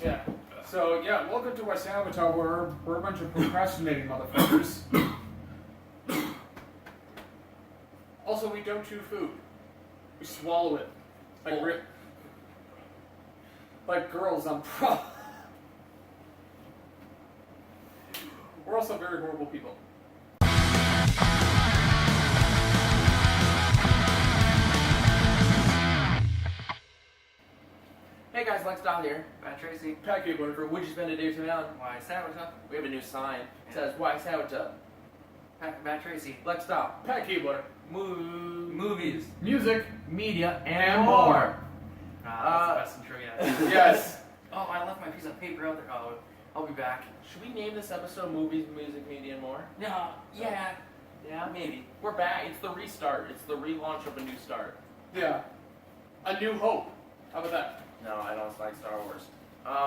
Yeah. So, yeah, welcome to WYSADWTA, where we're a bunch of procrastinating motherfuckers. Also, we don't chew food. We swallow it. Like girls on prom. We're also very horrible people. Hey guys, WYSADWTA here. Matt Tracy. Pat Gabler. For Would You Spend a Day with Me on WYSADWTA. We have a new sign. It says WYSADWTA. Matt Tracy. Let's stop. Pat Gabler. Movies. Music. Media And more. That's the best intro yet. Yes. Oh, I left my piece of paper out there. Oh, I'll be back. Should we name this episode Movies, Music, Media, and More? No, yeah. Yeah? Maybe. We're back. It's the restart. It's the relaunch of a new start. Yeah. A New Hope. How about that? No, I don't like Star Wars.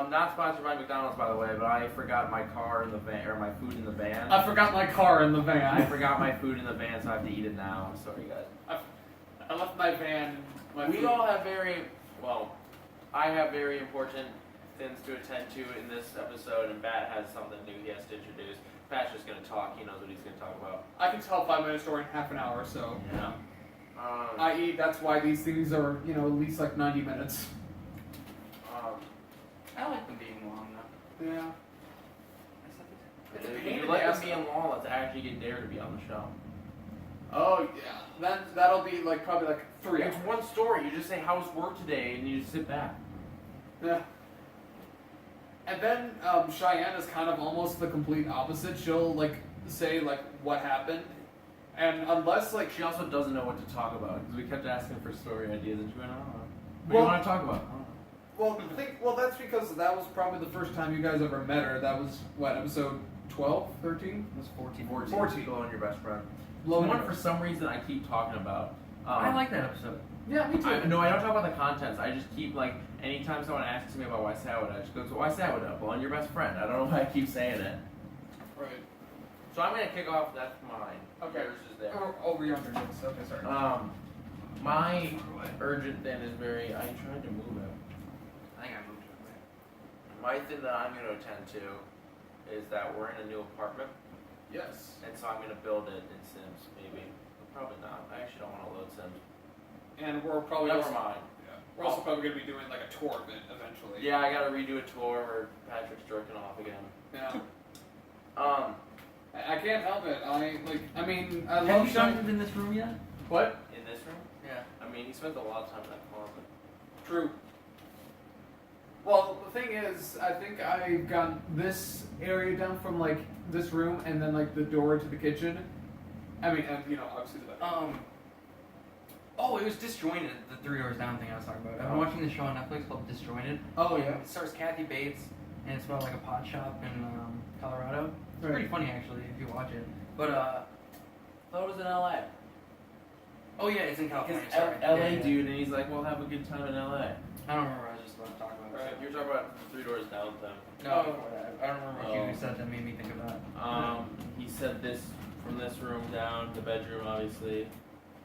Not sponsored by McDonald's, by the way, but I forgot my car in the van, or my food in the van. I forgot my car in the van. I forgot my food in the van, so I have to eat it now. I'm sorry, guys. I left my van. We all have I have very important things to attend to in this episode, and Pat has something new he has to introduce. Pat's just going to talk. He knows what he's going to talk about. I can tell a 5-minute story in half an hour, so. Yeah. I.e., that's why these things are, at least like 90 minutes. I like them being long though. Yeah. It's a pain You in like the ass, them being long, let's actually get Dare to be on the show. Oh, yeah. Then that'll be probably 3 It's hours. one story. You just say, how's work today? And you just sit back. Yeah. And then Cheyenne is kind of almost the complete opposite. She'll say what happened, and unless She also doesn't know what to talk about, because we kept asking for story ideas, and she went, I don't know. What do Well- you want to talk about? that's because that was probably the first time you guys ever met her. That was what, episode 12, 13? It was 14. 14. Blow on your best friend. Blow The on one your for best some reason I keep talking about. I like that episode. Yeah, me too. No, I don't talk about the contents. I just keep anytime someone asks me about WYSADWTA, I just go, WYSADWTA, blow on your best friend. I don't know why I keep saying it. Right. So I'm gonna kick off. That's mine. Okay. Yours is there. Over yonder. Okay, sorry. My urgent thing is I tried to move it. I think I moved it. My thing that I'm going to attend to is that we're in a new apartment, Yes. and so I'm going to build it in Sims, maybe. Probably not. I actually don't want to load Sims. And we're probably Never mind. Yeah. We're also probably going to be doing a tour of it eventually. Yeah, I got to redo a tour where Patrick's jerking off again. Yeah. Um, I can't help it. I Have love you done it in this room yet? What? in this room? Yeah. I mean, he spent a lot of time in that closet. True. Well, the thing is, I think I've got this area down from this room, and then the door to the kitchen. I mean, and obviously the bedroom. Oh, it was Disjointed, the 3 Doors Down thing I was talking about. I've been watching this show on Netflix called Disjointed. Oh yeah. It stars Kathy Bates, and it's about a pot shop in Colorado. It's Right. pretty funny actually if you watch it. But Thought it was in LA. oh yeah, it's in California. Because Sorry. LA Yeah, yeah. dude, and he's like, we'll have a good time in LA. I don't remember. I was just about to talk about it. Right. You're talking about Three Doors Down thing. No, before that. I don't remember what Oh. you said that made me think of that. He said this from this room down, the bedroom, obviously.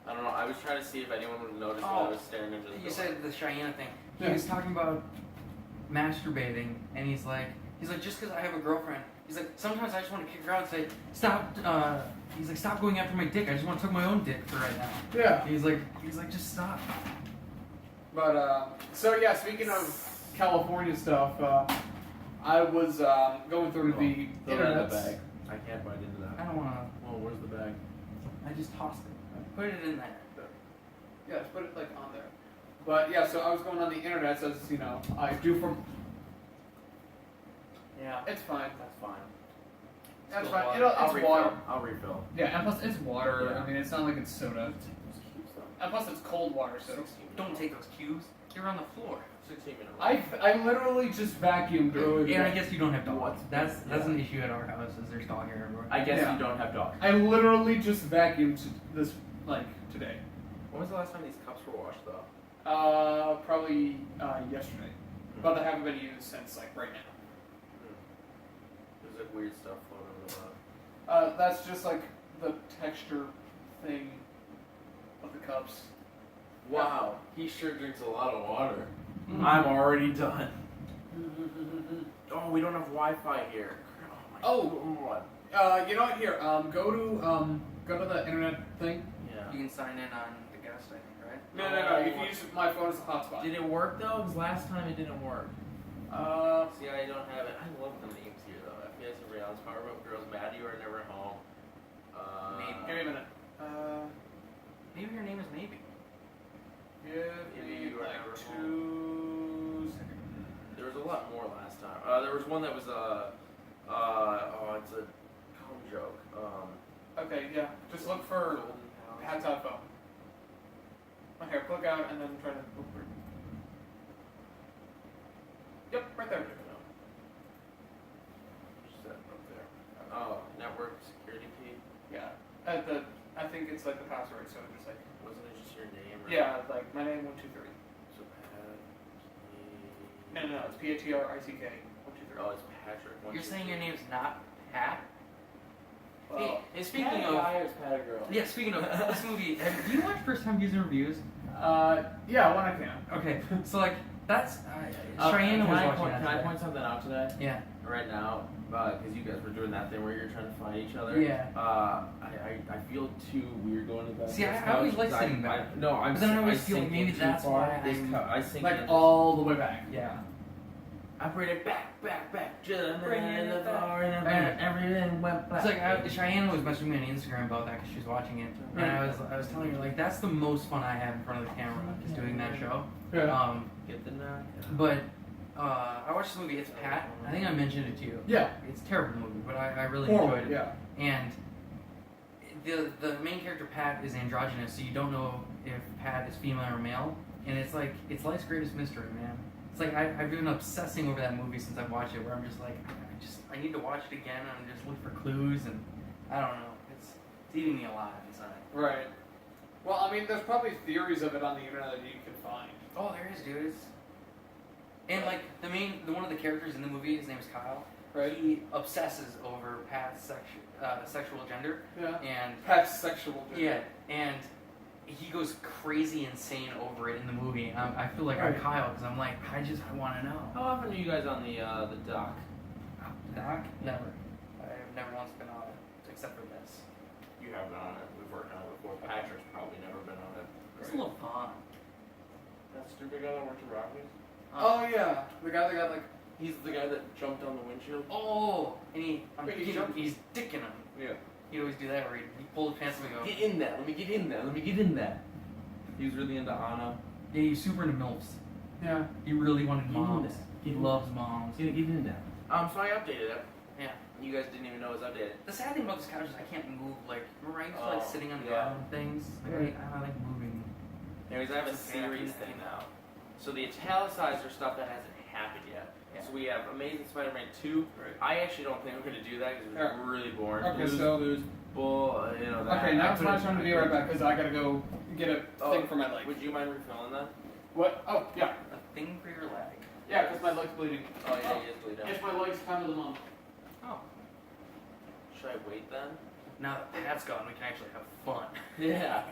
I don't know. I was trying to see if anyone would notice that I was staring into the door. You said the Cheyenne thing. He Yeah. was talking about masturbating, and he's like, just because I have a girlfriend, he's like, sometimes I just want to kick her out and say, stop. He's like, stop going after my dick. I just want to suck my own dick for right now. Yeah. And he's like, just stop. But so yeah, speaking of California stuff, I was going through the Throw that in internet. the bag. I can't bite into that. I don't want to. Well, where's the bag? I just tossed it. Put it in there. Yeah, just put it on there. But yeah, so I was going on the internet, as I do from. Yeah. It's fine. That's fine. That's Still fine. water. I'll It's refill. water. I'll refill. Yeah, and plus it's water. Yeah. I mean, it's not like it's soda. And plus it's cold water, so. Don't take those cubes. They're on the floor. 16 minutes. I literally just vacuumed earlier. And I guess you don't have dogs. What? That's Yeah. an issue at our house. Is there's dog hair everywhere. I guess Yeah. you don't have dogs. I literally just vacuumed this today. When was the last time these cups were washed, though? Probably yesterday, but they haven't been used since right now. There's weird stuff floating on the bottom. That's just the texture thing of the cups. Wow, he sure drinks a lot of water. I'm already done. Oh, we don't have Wi-Fi here. Oh, you know what? Here, go to the internet thing. Yeah. You can sign in on the guest, I think, right? No. You can use my phone as a hotspot. Did it work though? Because last time it didn't work. See, I don't have it. I love the names here though. FPS and Realms, Powerboat Girls, Mad You Are Never Home. Maybe. Give me a minute. Maybe your name is Maybe. Give Maybe me You Are like Never 2 seconds. There was a lot more last time. There was one that was it's a home joke. Okay, yeah. Just look for Golden Palace. Pat's iPhone. Okay, click out and then try to look for it. Yep, right there. Just that up there. Oh, network security key. Yeah. I think it's like the password, so just like Wasn't it just your name? Or yeah, like my name 123. So No, it's PATRICK 123. Oh, it's Patrick. You're saying your name's not Pat? Well, Hey, speaking Pat a of, guy or is Pat a girl? yeah, speaking of this movie, do you watch first time views and reviews? yeah, when I can. Okay, so like that's Can Cheyenne was I watching point, that can I today. point something out today? Yeah. Right now, because you guys were doing that thing where you're trying to fight each other. Yeah. I feel too weird going to bed. See, I always like sitting back. No, I'm. But then I always I feel like sink maybe in too that's far. why This I'm- co- I sink Like in- all the way back. Yeah. I bring it back. Just Bringing it back. and everything went back. It's like Cheyenne was messaging me on Instagram about that because she was watching it, and I was telling her like that's the most fun I have in front of the camera is doing that show. Yeah. Get the knock. But I watched this movie. It's Pat. I think I mentioned it to you. Yeah. It's a terrible movie, but I really Horrible, enjoyed it. yeah. And the main character Pat is androgynous, so you don't know if Pat is female or male. And it's like it's life's greatest mystery, man. It's like I've been obsessing over that movie since I've watched it, where I'm just like I need to watch it again and just look for clues, and I don't know. It's eating me alive inside. Right. Well, I mean, there's probably theories of it on the internet that you can find. Oh, there is, dude. And like one of the characters in the movie, his name is Kyle. Right. He obsesses over Pat's sexual gender, Yeah. and Pat's sexual. yeah, and he goes crazy insane over it in the movie. And I feel like I'm Right. Kyle because I'm like I want to know. How often are you guys on the dock? Doc? Never. I've never once been on it except for this. You have been on it. We've worked on it before. Patrick's probably never been on it. It's a little fun. That stupid guy that worked at Rockies? Oh yeah, the guy that got like. He's the guy that jumped on the windshield? Oh, and Wait, he jumped? he's dicking him. Yeah. He'd always do that where he pulled his pants up and go. Get in there. Let me get in there. Let me get in there. He was really into Anna. Yeah, he's super into MILFs. Yeah. He really wanted Get in moms. there. He loves moms. Get in there. So I updated it. Yeah. You guys didn't even know it was updated. The sad thing about this couch is I can't move. Like, remember I used to like Oh, sitting on the yeah. bottom things. Like, Right. I like moving. Anyways, I have a Just series happened. thing now. So the italicized are stuff that hasn't happened yet. Yeah. So we have Amazing Spider-Man 2. Right. I actually don't think we're going to do that because it's Yeah. really boring. Okay, Blues, so- Blues, Bull, you know that. Okay, now I it's put my it- turn to I be put right it- back because I gotta go get a thing for my leg. Would you mind refilling that? What? Oh yeah. A thing for your leg. Yeah, because my leg's bleeding. Oh yeah, he is bleeding. It's my leg's time of the month. Oh. Should I wait then? Now that Pat's gone, we can actually have fun. Yeah.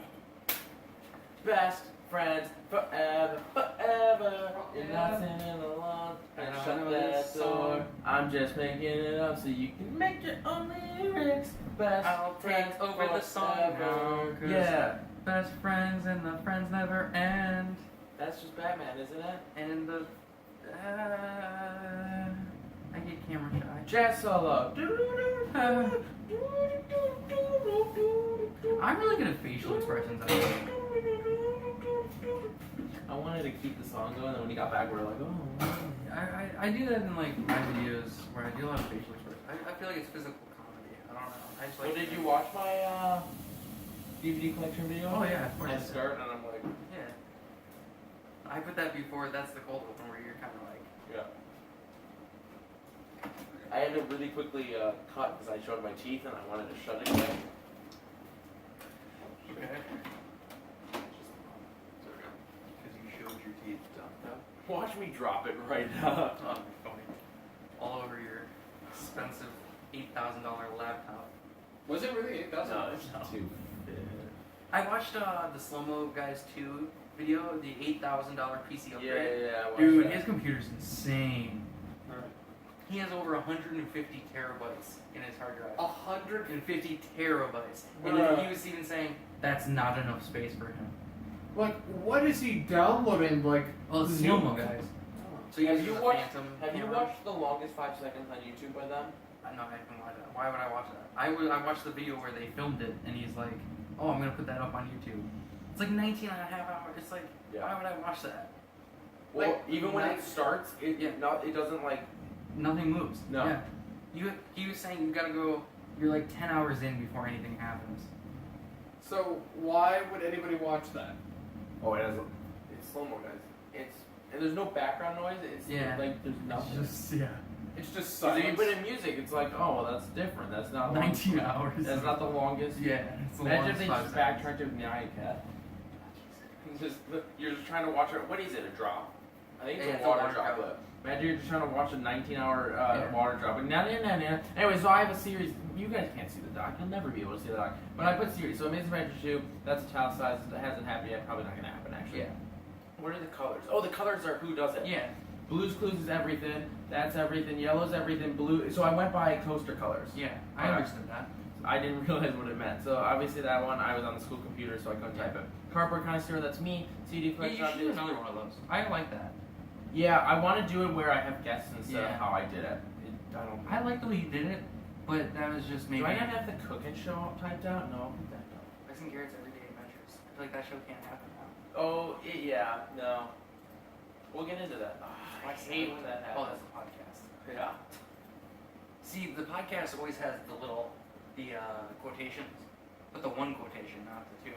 Best friends forever, forever. You're not singing along. I And don't shut know that this door. song. I'm just making it up so you can make your own lyrics. Best I'll friends take over the song now, 'cause Yeah. Best friends and the friends never end. That's just Batman, isn't it? And the I get camera shy. Jazz solo. I'm really good at facial expressions. I think. I wanted to keep the song going, and when he got back, we were like, oh. I do that in like my videos where I do a lot of facial expressions. I feel like it's physical comedy. I don't know. I just like. So did you watch my DVD collection video? Oh yeah, of course. I start and I'm like, Yeah. I put that before. That's the cold open where you're kind of like. yeah. I had to really quickly cut because I showed my teeth and I wanted to shut it away. Okay. Because you showed your teeth. Watch me drop it right now. Oh, funny. All over your expensive $8,000 laptop. Was it really $8,000? No, it's too big. I watched the Slow Mo Guys 2 video, the $8,000 PC upgrade. I watched Dude, that. his computer's insane. Alright. He has over 150 terabytes in his hard drive. 150. 150 terabytes. And he was even saying that's not enough space for him. Like, what is he downloading? Like, Well, it's slow-mo, guys. So he Have uses you a watched? Phantom Have you camera. watched the longest 5 seconds on YouTube by them? No, I haven't watched that. Why would I watch that? I watched the video where they filmed it, and he's like, oh, I'm going to put that up on YouTube. It's like 19 and a half hours. It's like, why would I watch that? Well, Like, even when it starts, it doesn't like. Nothing moves. No. Yeah. He was saying you got to go, you're like 10 hours in before anything happens. so why would anybody watch that? Oh, it's slow mo, guys. And there's no background noise. It's like there's nothing. It's just, It's just So you silence. put in music, it's like, oh, well, that's different. That's not 19 hours. That's not the longest. Yeah. It's the Imagine if longest they 5 just seconds. backtracked to Nyan You're just trying to watch it. What is it? A drop? I think it's Yeah, a it's a water water drop. drop. Imagine you're just trying to watch a 19-hour Yeah. water drop. Anyway, so I have a series. You guys can't see the doc. You'll never be able to see the doc. But I put series. So Amazing Adventure 2, that's italicized. That hasn't happened yet. Probably not going to happen, actually. Yeah. What are the colors? Oh, the colors are who does it. Yeah. Blue's Clues is everything. That's everything. Yellow's everything. Blue. So I went by coaster colors. Yeah. I Okay. understood that. I didn't realize what it meant. So obviously that one, I was on the school computer, so I couldn't type it. Cardboard Connoisseur, that's me. CD Yeah, collection. you should do another one of those. I like that. Yeah, I want to do it where I have guests instead Yeah. of how I did it. I don't. I like the way you did it, but that was just maybe. Do I not have the cooking show typed out? No, I'll put that down. Listen, Garrett's Everyday Adventures. I feel like that show can't happen now. Oh, yeah, no. We'll get into that. Oh, I hate when that Oh, happens. that's a podcast. Yeah. See, the podcast always has the quotations, but the one quotation, not the two.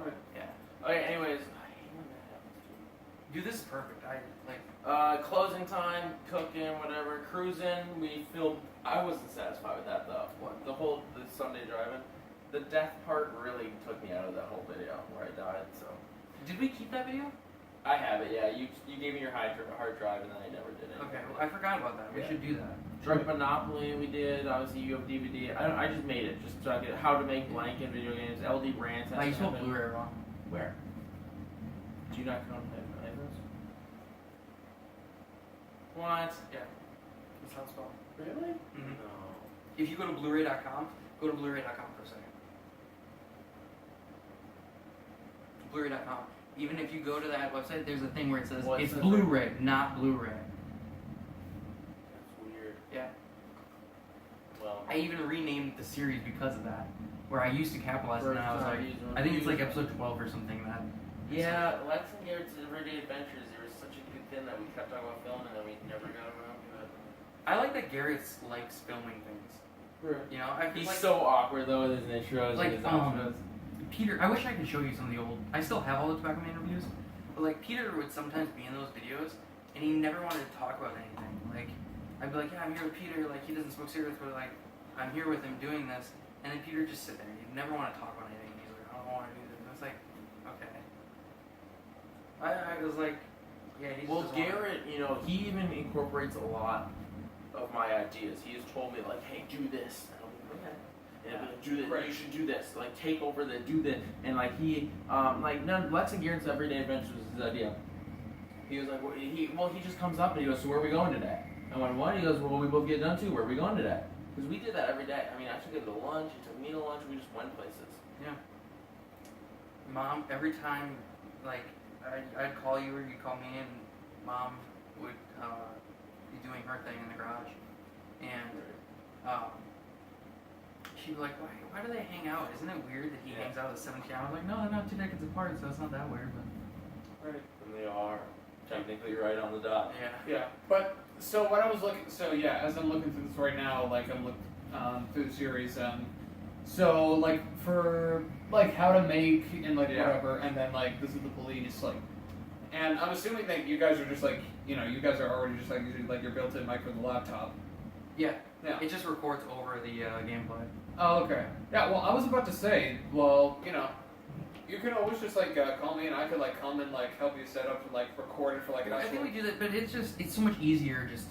Right. Yeah. Okay, anyways, I hate when that happens too. Dude, this is perfect. I like. Closing time, cooking, whatever, cruising. We filmed. I wasn't satisfied with that though. What? The Sunday driving. The death part really took me out of that whole video where I died. So Did we keep that video? I have it. Yeah, you gave me your hard drive and then I never did it. Okay, well, I forgot about that. We Yeah. should do that. Drunk Monopoly we did. Obviously you have DVD. I just made it just so I could how to make blank in video games. LD rants. Like, you spelled Blu-ray wrong. Where? Do you not count those? What? Yeah. That's how it's spelled. Really? Mm-hmm. No. If you go to Blu-ray.com, go to Blu-ray.com for a second. Blu-ray.com. Even if you go to that website, there's a thing where it says What it's says Blu-ray, not Blu-ray. That's weird. Yeah. Well. I even renamed the series because of that. Where I used to capitalize it, and I was like, First time I think it's like user. episode 12 or something. That. Yeah, Lex and Garrett's Everyday Adventures, there was such a good thing that we kept talking about filming and then we never got around to it. I like that Garrett's likes filming things. Right. You know, I feel He's like, so awkward though with his intros Like, and his outros. Peter. I wish I could show you some of the old. I still have all the Tobacco Man reviews, but like Peter would sometimes be in those videos, and he never wanted to talk about anything. Like, I'd be like, yeah, I'm here with Peter. Like, he doesn't smoke cigarettes, but like, I'm here with him doing this, and then Peter would just sit there. He'd never want to talk about anything. He's like, I don't want to do this. And it's like, okay. I was like, yeah. He just Well, doesn't wanna- Garrett, you know, he even incorporates a lot of my ideas. He has told me like, hey, do this. And I'll be like, okay. And he'll be like, do this. Right. You should do this. Like, take over the do this. And like he, Lex and Garrett's Everyday Adventures was his idea. He was like, he just comes up and he goes, so where are we going today? I went, what? He goes, well, we both get done too. Where are we going today? Because we did that every day. I mean, I took him to lunch. He took me to lunch. We just went places. Yeah. Mom, every time, like, I'd call you or you'd call me, and Mom would be doing her thing in the garage, and she'd be like, why do they hang out? Isn't it weird that he hangs out at 17? I was like, no, they're not 2 decades apart, so it's not that weird, but... Right. And they are technically right on the dot. Yeah. Yeah, but so when I was looking, so yeah, as I'm looking through this right now, like I'm looking through the series, so like for like how to make and like Yeah. whatever, and then like this is the police, like, and I'm assuming that you guys are just like, you know, you guys are already just like using like your built-in mic for the laptop. Yeah. Yeah. It just records over the gameplay. Oh, okay. Yeah. Well, I was about to say, well, you know, you can always just like call me and I could like come and like help you set up and like record it for like an I actual. think we do that, but it's so much easier just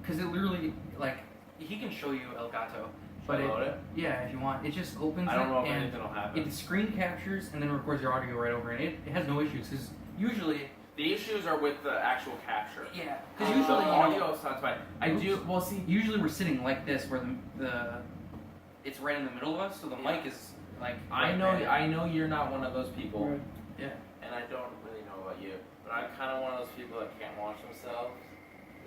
because it literally, like, he can show you Elgato. But Should I load it? Yeah, if you want. It just opens I don't know it if and anything will happen. it screen captures and then records your audio right over it. It has no issues because usually, The issues are with the actual capture. yeah, The because usually audio sounds fine. I do. Well, see, usually we're sitting like this, where the it's right in the middle of us, so the mic is like. I right know. there. I know you're not one of those people, Right. Yeah. and I don't really know about you, but I'm kind of one of those people that can't watch themselves.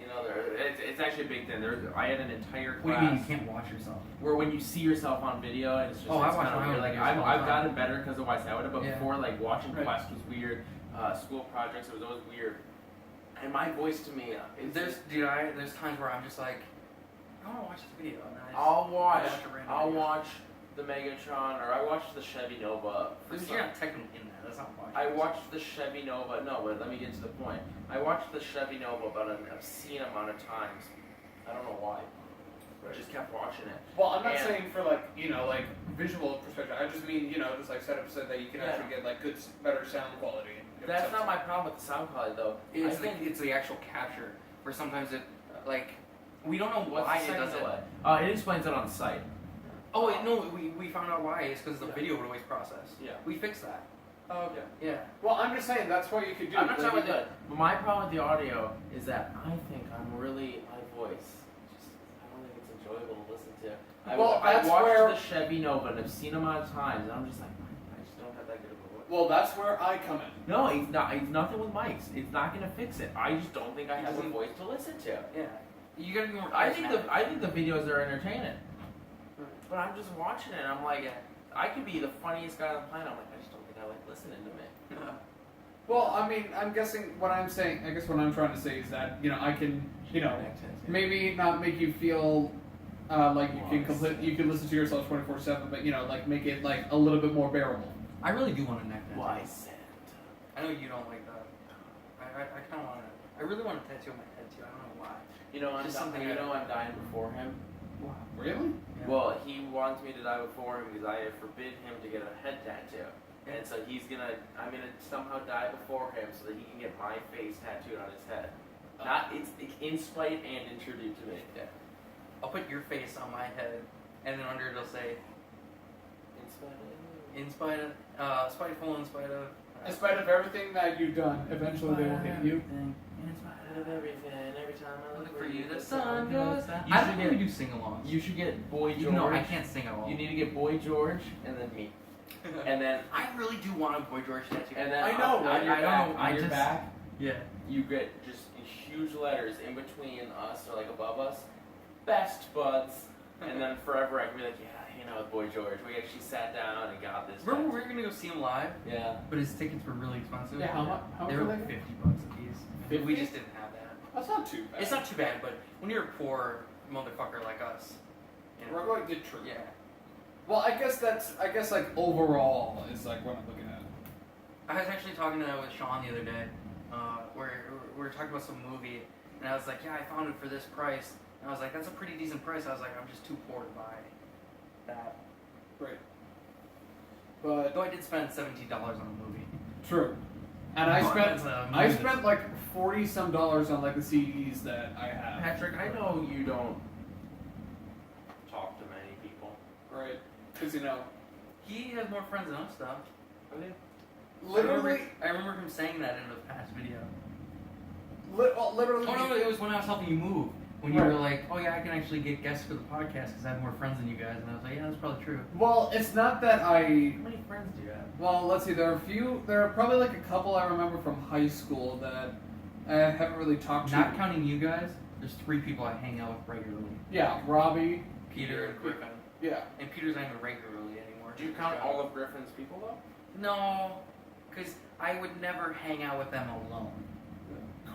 You know, it's actually a big thing. I had an entire What class do you mean you can't watch yourself? where when you see yourself on video, and it's just Oh, I it's watch kind of my weird. own Like videos all the I've time. gotten better because of WYSADWTA, but Yeah. before, like watching Right. Quest was weird. School projects, it was always weird. And my voice to me, There's times where I'm just like, I want to watch this video, and I just, I'll watch a random video. watch the Megatron, or I watched the Chevy Nova. Because you're not technically in that. That's not watching. I watched the Chevy Nova. No, but let me get to the point. I watched the Chevy Nova about an obscene amount of times. I don't know why. I just kept watching it. Well, I'm not And- saying for like like visual perspective. I just mean just like setup so that you can Yeah. actually get like good, better sound quality. That's not my problem with the sound quality, though. It's I think it's the actual capture where sometimes it like we don't know what's why the it second does it. delay? It explains it on site. Oh wait, no, we found out why. It's because the Yeah. video would always process. Yeah. We fixed that. Oh, okay. Yeah. Well, I'm just saying that's what you could do. I'm not Like, talking about that. But my problem with the audio is that I think my voice. I don't think it's enjoyable to listen to. I that's watched where- the Chevy Nova an obscene amount of times, and I'm just like, I just don't have that good of a voice. Well, that's where I come in. No, it's not. It's nothing with mics. It's not gonna fix it. I just don't think I have a voice to listen to. Yeah. You gotta be more. I think charismatic. the videos are entertaining, but I'm just watching it. And I'm like, I could be the funniest guy on the planet. I'm like, I just don't think I like listening to me. Well, I mean, I'm guessing what I'm saying. I guess what I'm trying to say is that I can maybe not make you feel like you can listen to yourself 24/7, but like make it like a little bit more bearable. I really do want a neck tattoo. WYSADWTA. I know you don't like that. I kind of want to. I really want a tattoo on my head too. I don't know why. I'm Just something I'm dying before him. Wow. Really? Yeah. Well, he wants me to die before him because I have forbid him to get a head tattoo. And so I'm gonna somehow die before him so that he can get my face tattooed on his head. Not, it's in spite and in tribute to me. Yeah. I'll put your face on my head, and then under it'll say, In spite of. spiteful in spite of. In spite of everything that you've done, eventually they will hit you. In spite of everything, every time I Look for you, the sun goes down. You I should don't get. really do sing-alongs. You should get Boy George. Even though I can't sing at all. You need to get Boy George and then me, and then I really do want a Boy George tattoo. and then I know, on your I back, know, on I your just- back, Yeah. you get just in huge letters in between us or like above us, best buds, and then forever I can be like, yeah, with Boy George, we actually sat down and got this. Remember we were gonna go see him live, Yeah. but his tickets were really expensive. Yeah, how much? How They much were were like they? $50 a piece. 50? We just didn't have that. That's not too bad. It's not too bad, but when you're a poor motherfucker like us, We're going to true. yeah. Well, I guess like overall is like what I'm looking at. I was actually talking with Sean the other day, where we were talking about some movie, and I was like, yeah, I found it for this price. And I was like, that's a pretty decent price. I was like, I'm just too poor to buy that. Right. But Though I did spend $17 on a movie. true. And I But spent it's a I movie spent like $40 some on like the CDs that I have. Patrick, I know you don't talk to many people. Right. Because He has more friends than us, though. literally, I remember him saying that in the past video. literally. Oh no, it was when I was helping you move. When you Right. were like, oh yeah, I can actually get guests for the podcast because I have more friends than you guys. And I was like, yeah, that's probably true. Well, it's not that How many friends do you have? Well, let's see. There are a few. There are probably like a couple I remember from high school that I haven't really talked to. Not counting you guys, there's 3 people I hang out with regularly. Yeah, Robbie. Peter and Griffin. Yeah. And Peter's not even regularly anymore. Do you count all of Griffin's people though? No, because I would never hang out with them alone.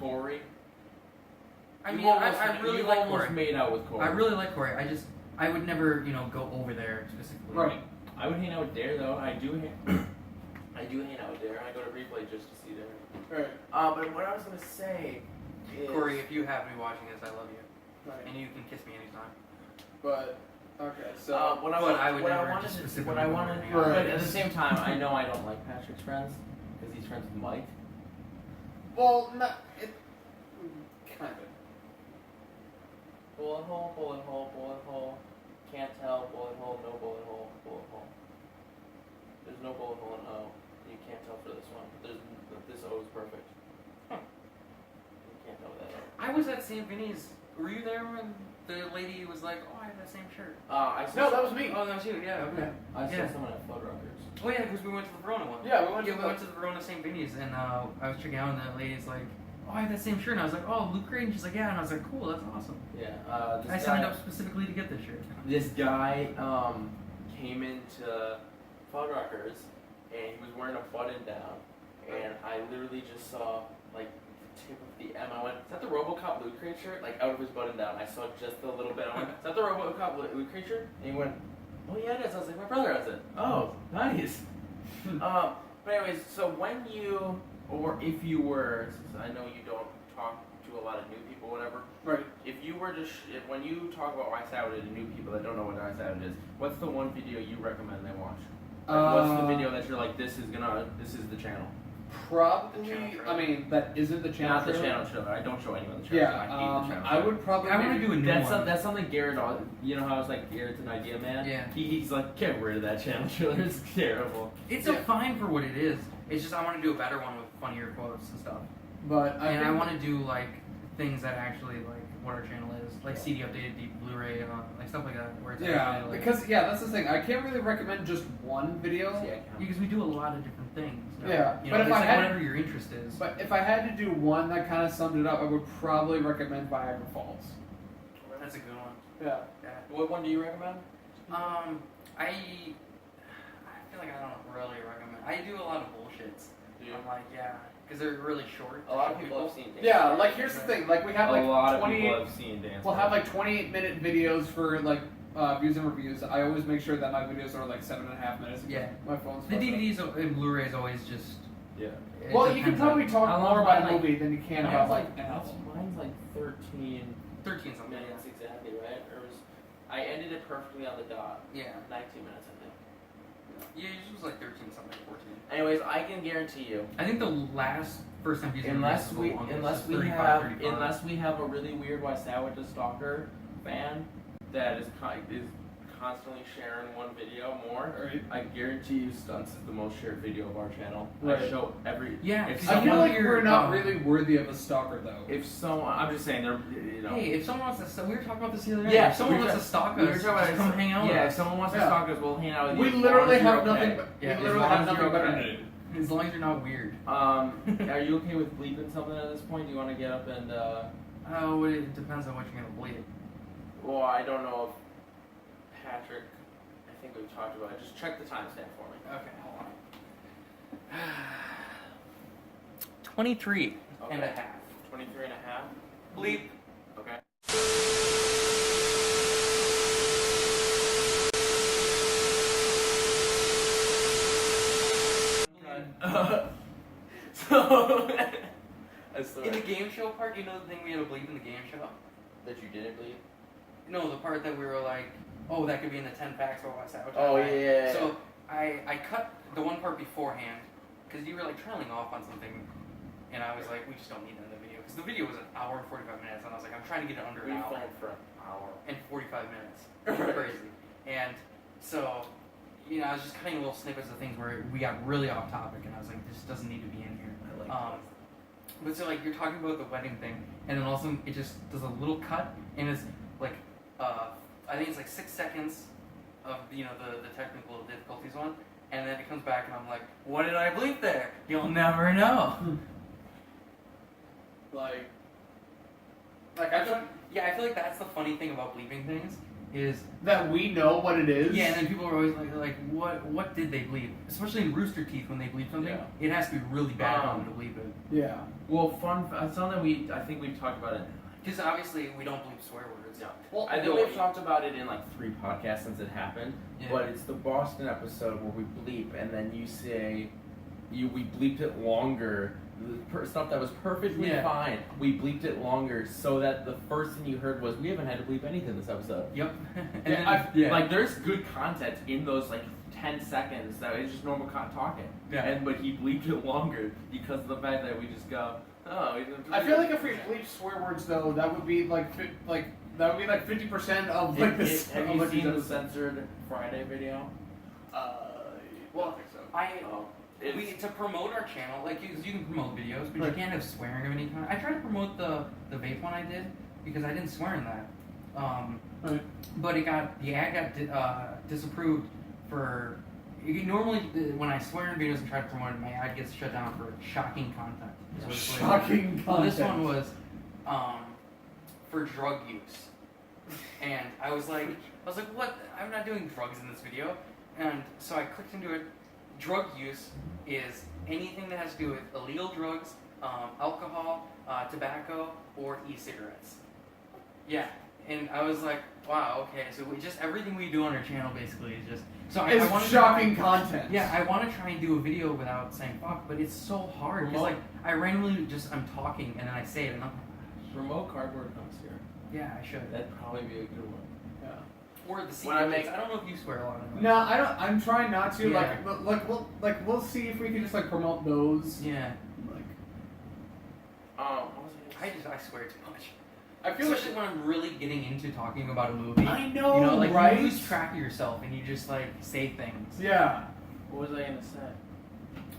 Corey. I You've mean, I really you've like almost Corey. made out with Corey. I really like Corey. I would never, go over there specifically. Right. I would hang out with Dare though. I do hang out with Dare. I go to replay just to see Dare. Right. But what I was gonna say is Corey, if you happen to be watching this, I love you, Right. and you can kiss me anytime. But okay, so what I But I would what I never wanted just to, specifically what I go wanted, over and hang out. but at the same time, I know I don't like Patrick's friends because he's friends with Mike. well, not it. Kind of. Bullet hole, bullet hole, bullet hole. Can't tell. Bullet hole, no bullet hole, bullet hole. There's no bullet hole in O. You can't tell for this one. This O is perfect. Huh. You can't tell that. I was at St. Vinny's. Were you there when the lady was like, "Oh, I have that same shirt"? I saw No, that was me. Oh, that was you. Yeah. Okay. I saw Yeah. someone at Flood Rockers. Oh yeah, because we went to the Verona one. Yeah, we went to the Verona St. Vinny's, and I was checking out, and the lady's like, "Oh, I have that same shirt." And I was like, "Oh, Luke Gray," and she's like, "Yeah," and I was like, "Cool, that's awesome." Yeah. I signed up specifically to get this shirt. This guy came into Flood Rockers, and he was wearing a button down, and I literally just saw like the tip of the M. I went, "Is that the RoboCop Loot Crate shirt?" Like out of his button down, I saw just a little bit. I went, "Is that the RoboCop Loot Crate shirt?" And he went, "Oh yeah, it is." I was like, "My brother has it." Oh, nice. But anyways, so when you, or if you were, since I know you don't talk to a lot of new people, whatever. Right. If you were to, when you talk about WYSADWTA to new people that don't know what WYSADWTA is, what's the one video you recommend they watch? Like, what's the video that you're like, this is the channel? Probably. The channel trailer. I mean, that isn't the channel. Not the trailer. channel trailer. I don't show anyone the channel. Yeah. trailer. I hate the channel. I would probably. I want to do a new one. That's something Garrett. You know how I was like, Garrett's an idea man. Yeah. He's like, get rid of that channel trailer. It's terrible. It's Yeah. fine for what it is. It's just I want to do a better one with funnier quotes and stuff. But I And I think- want to do like things that actually like what our channel is, like CD updated, deep Blu-ray, like stuff like that. Where it's Yeah, actually, like, because that's the thing. I can't really recommend just one video. Yeah, because we do a lot of different things. Yeah, You but know, if it's I like had- whatever your interest is. But if I had to do one that kind of summed it up, I would probably recommend Viagra Falls. That's a good one. Yeah. Yeah. What one do you recommend? I feel like I don't really recommend. I do a lot of bullshits. Do you? I'm like, yeah, because they're really short. A lot of people have seen Dance. Yeah, like here's the thing. Like we have like a lot of 28. people have seen Dance. We'll have like 28-minute videos for like views and reviews. I always make sure that my videos are like 7.5 minutes. Because Yeah. My phone's. The fucked up. DVDs and Blu-rays always just. Yeah. it Well, you can depends probably on talk How long more am about I, a like- movie than you can Mine's about like like an album. mine's like 13 13 something. minutes exactly, right? Or was I ended it perfectly on the dot. Yeah. 19 minutes, I think. Yeah, yours was like 13 something, 14. Anyways, I can guarantee you, I think the last first time using unless we unless we have a really weird WYSADWTA stalker fan that is constantly sharing one video more, Right. I guarantee you Stunts is the most shared video of our channel. Right. I show every Yeah, If 'cause I feel someone- like we're not really worthy of a stalker though. if someone, I'm just saying they're Hey, if someone wants to, we were talking about this the other day. Yeah, if someone we wants were to stalk we were us, talking about just come hang out with Yeah, if us. someone wants to Yeah. stalk us, we'll hang out with you. We as long literally as you're have okay. nothing. But Yeah, we as literally long have as nothing you're better okay. to do. As long as you're not weird. Are you okay with bleeping something at this point? Do you want to get up and Oh, it depends on what you're gonna bleed. well, I don't know if Patrick, I think we've talked about it. Just check the timestamp for me. Okay, hold on. 23 and a Okay. half. 23 and a half. Bleep. Okay. So, I swear. In the game show part, you know the thing we had to bleep in the game show? That you didn't bleep? No, the part that we were like, oh, that could be in the 10 facts of WYSADWTA. Oh, yeah. So I cut the one part beforehand because you were like trailing off on something, and I was like, we just don't need that in the video because the video was an hour and 45 minutes, and I was like, I'm trying to get it under We an hour filmed for an hour. and 45 minutes. It was crazy. And so, you know, I was just cutting little snippets of things where we got really off topic, and I was like, this doesn't need to be in here. I like But so like you're talking about the wedding thing, and then all of a sudden it just does a little cut, and it's like I think it's like 6 seconds of the technical difficulties one, and then it comes back, and I'm like, what did I bleep there? You'll never know. Like I feel Yeah, I feel like that's the funny thing about bleeping things is that we know what it is. yeah, and then people are always like what did they bleep? Especially in Rooster Teeth when they bleep something, Yeah. it has to be really bad for them to bleep it. Yeah. Well, something I think we've talked about it. Because obviously we don't bleep swear words. No. Well, I think we've talked about it in like 3 podcasts since it happened. Yeah. But it's the Boston episode where we bleep and then you say, we bleeped it longer. Stuff that was perfectly Yeah. fine. We bleeped it longer so that the first thing you heard was, we haven't had to bleep anything this episode. Yep. Yeah, like there's good content in those like 10 seconds that is just normal talking. Yeah. But he bleeped it longer because of the fact that we just go, oh. I feel like if we bleep swear words though, that would be like 50% of like this. Have of, you like, seen these the episodes. censored Friday video? Well, I think so. I Oh. to promote our channel, like you can promote videos, but Right. you can't have swearing of any kind. I tried to promote the vape one I did because I didn't swear in that. Right. But the ad got disapproved for. Normally, when I swear in videos and try to promote it, my ad gets shut down for shocking content. is what it's labeled. Shocking Well, content. this one was for drug use, and I was like, what? I'm not doing drugs in this video, and so I clicked into it. Drug use is anything that has to do with illegal drugs, alcohol, tobacco, or e-cigarettes. Yeah, and I was like, wow, okay, so everything we do on our channel basically is just. So I It's wanna shocking content. Yeah, I want to try and do a video without saying fuck, but it's so hard because like I randomly I'm talking and then I say it and I'm Remote cardboard comes here. yeah, I should. That'd probably be a good one. Yeah. Or the When secret. I make- I don't know if you swear a lot. Of No, I don't. I'm trying not to. Yeah. We'll see if we can just like promote those. Yeah, Like, What was it? I swear too much. I feel like Especially when I'm really getting into talking about a movie. I know, You know, like right? you lose track of yourself and you just like say things. Yeah. What was I gonna say?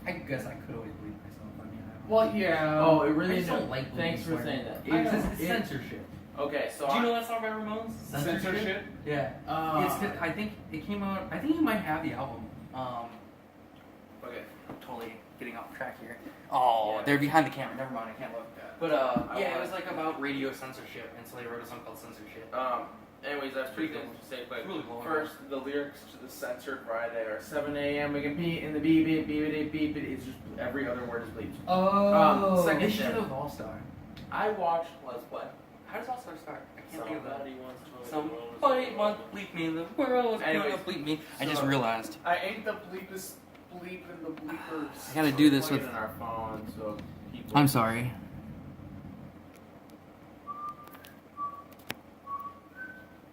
I guess I could always bleep myself. I mean, I don't Well, yeah. Oh, it I really just don't like Thanks for swearing. saying that. It's It- censorship. Okay, so Do you know that song by Ramones? Censorship. Yeah. I think it came out. I think you might have the album. Okay, I'm totally getting off track here. Oh, Yeah. they're behind the camera. Never mind, I can't look. But I yeah, it wanna- was like about radio censorship, and so they wrote a song called Censorship. Anyways, that's pretty Pretty good cool. to say quick. Really cool. First, the lyrics to the Censored Friday are 7 a.m. We can beat in the beep beep beep beep beep. It's just every other word is bleeped. Oh. second- They should do it with All Star. I watched Let's Play. How does All Star start? I can't think of that. Somebody wants to. Somebody wants to bleep me. The world is Anyways, gonna bleep me. I so- just realized. I ain't the bleepest bleep in the bleepers. I gotta do this Play it with. on our phone, so people. I'm sorry.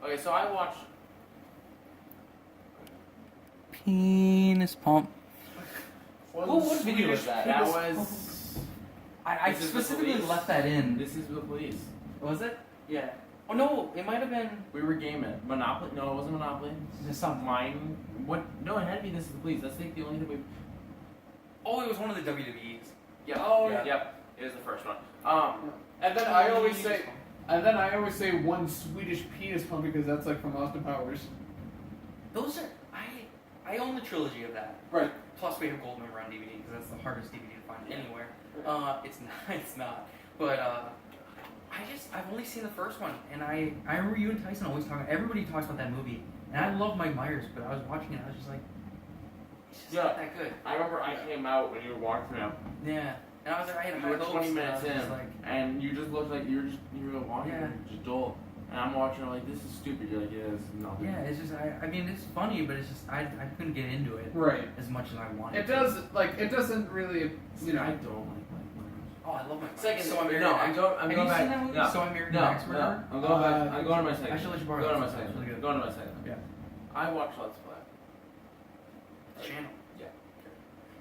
Okay, so I watched. Penis pump. What video was that? That was. I This is the specifically police. left that in. This is the police. Was it? Yeah. Oh no, it might have been. We were gaming. Monopoly? No, it wasn't Monopoly. Just something. Mine. What? No, it had to be This is the Police. That's like the only thing we. Oh, it was one of the WWEs. Yep. Oh, yeah. Yep. It was the first one. And then I always say one Swedish penis pump because that's like from Austin Powers. Those are I own the trilogy of that. Right. Plus we have Gold Member on DVD because that's the hardest DVD to find anywhere. It's not. But I've only seen the first one, and I remember you and Tyson always talking. Everybody talks about that movie, and I love Mike Myers, but I was watching it, I was just like, it's just not that good. I remember I came out when you were walking out. Yeah, and I was like, I had You high were hopes, 20 and I minutes was in, just like, and you just looked like you were walking, Yeah. just dull. And I'm watching, I'm like, this is stupid. You're like, yeah, this is nothing. yeah, it's just I mean it's funny, but it's just I couldn't get into it Right. as much as I wanted. It does it doesn't really I don't like Mike Myers. Oh, I love Mike Myers. Second, So I'm Married no, to I'm Max. going Have back. you seen that movie? No, So I'm Married to no, Max no. Murderer? I'm going back. I'm going to my I second. should let you borrow Go to that. my It's second. really good. Go to my second. Yeah. I watched Let's Play. Channel. Yeah.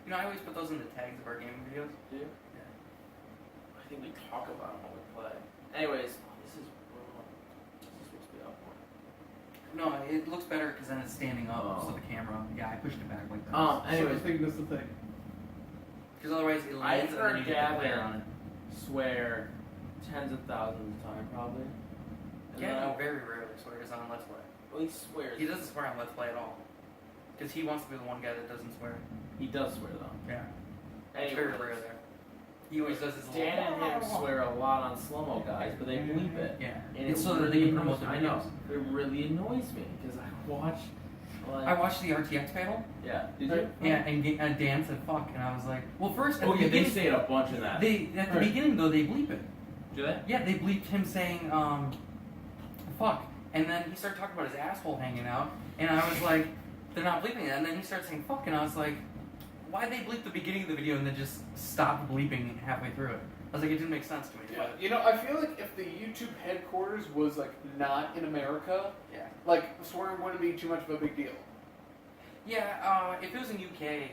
You know, I always put those in the tags of our gaming videos. Do you? Yeah. I think we talk about them when we play. Anyways, this is supposed to be up one. No, it looks better because then it's standing up, Oh. so the camera. Yeah, I pushed it back like that. Anyways, I think that's the thing. Because otherwise it I've lands and then heard you get the player Gavin on it. swear tens of thousands of times probably. And then Yeah, I- he very rarely swears on Let's Play. well, he swears. He doesn't swear on Let's Play at all. Because he wants to be the one guy that doesn't swear. He does swear though. Yeah. It's very Anyways, rare there. He always does his Dan and him swear a lot on slow-mo guys, but they bleep it. Yeah. And It's it so that really they can promote annoys- the I know. videos. It really annoys me because I watch. Like, I watched the RTX panel. Yeah. Did you? Yeah, and Dan said fuck, and I was like, well, first at Oh the yeah, they beginning, say it a bunch in that. they at the Right. beginning though they bleep it. Do they? Yeah, they bleeped him saying fuck, and then he started talking about his asshole hanging out, and I was like, they're not bleeping it, and then he started saying fuck, and I was like, why'd they bleep the beginning of the video and then just stop bleeping halfway through it? I was like, it didn't make sense to me. Yeah. You know, I feel like if the YouTube headquarters was like not in America, Yeah. like swearing wouldn't be too much of a big deal. Yeah, if it was in UK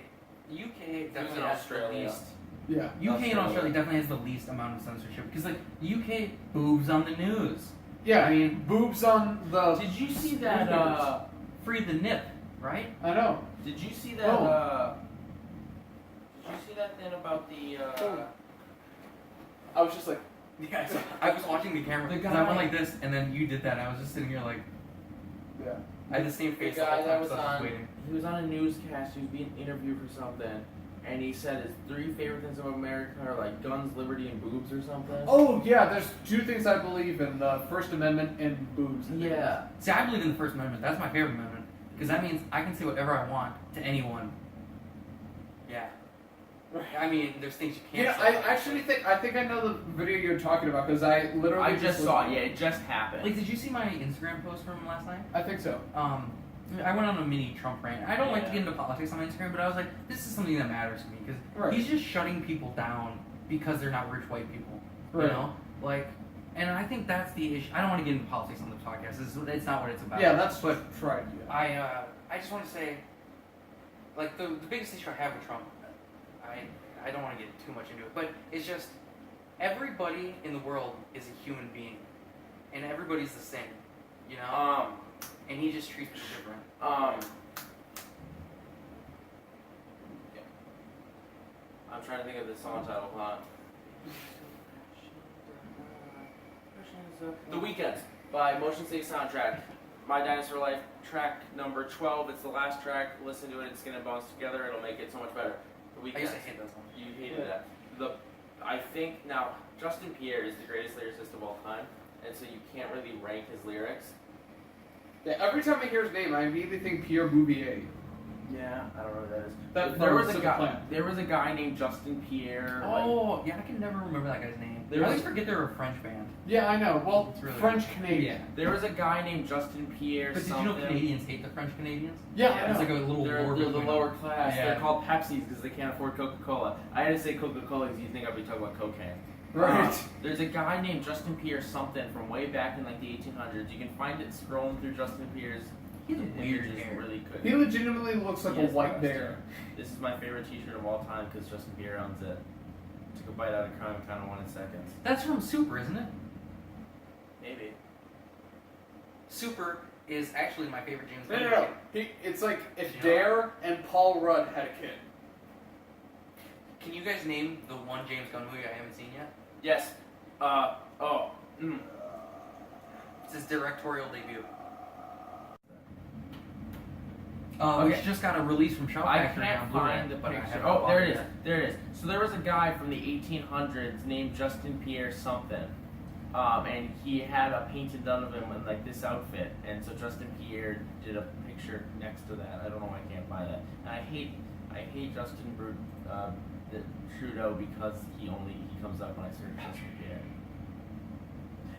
definitely in has Australia. the least. Yeah. UK and Australia definitely has the least amount of censorship because like UK boobs on the news. Yeah. I mean, boobs on the. Did you see that? free the nip, right? I know. Did you see that? Oh. you see that thing about the? I was just like, Yeah, so I was watching the camera. The and I went guy- like this, and then you did that. And I was just sitting here like, yeah. I had the same The face guy the that whole was time, so I was on, waiting. he was on a newscast. He was being interviewed for something, and he said his 3 favorite things about America are like guns, liberty, and boobs, or something. Oh yeah, there's 2 things I believe in: the First Amendment and boobs. Yeah. See, I believe in the First Amendment. That's my favorite amendment because that means I can say whatever I want to anyone. Yeah. I mean, there's things you can't. Yeah, say. I actually think I know the video you're talking about because I literally I just saw it. looked- Yeah, it just happened. Like, did you see my Instagram post from last night? I think so. I went on a mini Trump rant. I don't like to Yeah. get into politics on Instagram, but I was like, this is something that matters to me because Right. he's just shutting people down because they're not rich white people. Right. You know, like, and I think that's the issue. I don't want to get into politics on the podcast. It's not what it's about. Yeah, that's what tried. Yeah. I just want to say, like, the biggest issue I have with Trump, I don't want to get too much into it, but it's just everybody in the world is a human being, and everybody's the same, you know. And he just treats people different. I'm trying to think of the song title. The Weekends by Motion City Soundtrack. My Dinosaur Life, track number 12. It's the last track. Listen to it. It's gonna bounce together. It'll make it so much better. The I Weekends. used to hate that song. You hated that. I think now Justin Pierre is the greatest lyricist of all time, and so you can't really rank his lyrics. Yeah, every time I hear his name, I immediately think Pierre Bouvier. Yeah, I don't know what that is. That there from was a Simple guy. Plan. There was a guy named Justin Pierre. Oh, yeah, I can never remember that guy's name. There I was- always forget they were a French band. Yeah, I know. Well, It's really- French Canadian. There was a guy named Justin Pierre. But did you know Canadians hate the French Canadians? Yeah, Yeah, I It's know. like a little They're war the between lower them. class. Yeah. They're called Pepsis because they can't afford Coca-Cola. I had to say Coca-Cola because you think I'd be talking about cocaine. Right. There's a guy named Justin Pierre something from way back in like the 1800s. You can find it scrolling through Justin Pierre's. He has weird images hair. really good. He legitimately looks like He a is the white best. bear. This is my favorite T-shirt of all time because Justin Pierre owns it. Took a bite out of crime and kind of wanted seconds. That's from Super, isn't it? Maybe. Super is actually my favorite James No, Bond. no, no. It's like if You know? Dare and Paul Rudd had a kid. Can you guys name the one James Gunn movie I haven't seen yet? Yes. It's his directorial debut. Okay. Which just got a release from Shout I Factory can't on Blu-ray, find the but I picture. haven't Oh, bought there it is. yet. There it is. So there was a guy from the 1800s named Justin Pierre something, and he had a painting done of him in like this outfit, and so Justin Pierre did a picture next to that. I don't know why I can't buy that. And I hate Justin Trudeau because he comes up when I search Justin Pierre.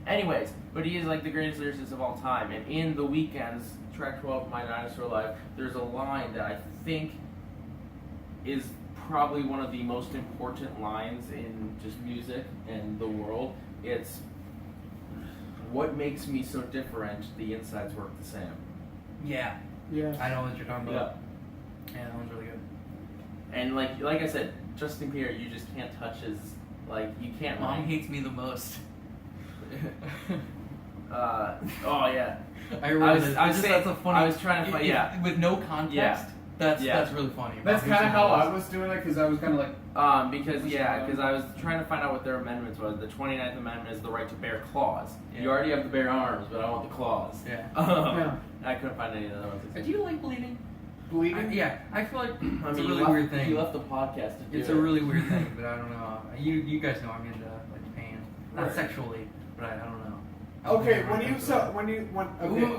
Anyways, but he is like the greatest lyricist of all time, and in The Weekends, track 12, My Dinosaur Life, there's a line that I think is probably one of the most important lines in just music and the world. It's, what makes me so different, the insides work the same. Yeah, Yeah. I know what you're talking about. Yeah, that one's really good. And like I said, Justin Pierre, you just can't touch his, you can't Mom rank. hates me the most. Oh yeah. I remember I was saying- that's a funny. I was trying to find- yeah. With no context. Yeah. That's Yeah. really funny. That's Mom hates kind of me how the I most. was doing it because I was kind of like, Because I was trying to find out what their amendments was. The 29th Amendment is the right to bear claws. Yeah. You already have the bare arms, but I want the claws. Yeah. yeah, I couldn't find any of those. Do you like bleeding? bleeding. Yeah, I feel like I it's mean, a you really left- weird thing. You left the podcast to do It's it. a really weird thing, but I don't know. You guys know I'm into like pain, not Right. sexually, but I don't know. Okay, I'm when into you it. saw okay.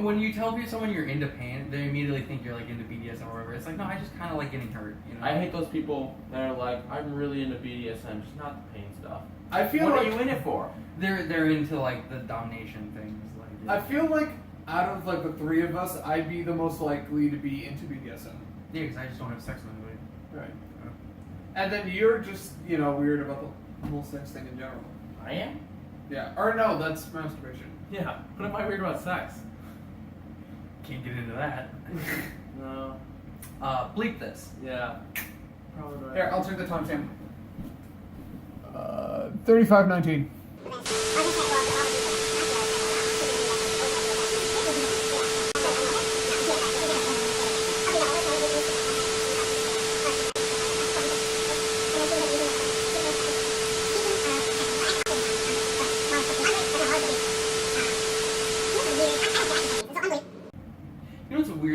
When you tell someone you're into pain, they immediately think you're like into BDSM or whatever. It's like, no, I just kind of like getting hurt. You know? I hate those people that are like, I'm really into BDSM, just not the pain stuff. I feel What like are you in it for? They're into like the domination things. Like I feel like out of like the three of us, I'd be the most likely to be into BDSM. yeah, because I just don't have sex with anybody. Right. And then you're just weird about the whole sex thing in general. I am? Yeah. Or no, that's masturbation. Yeah. What am I weird about sex? Can't get into that. No. Bleep this. Yeah. Probably right. Here, I'll check the timestamp. 35:19.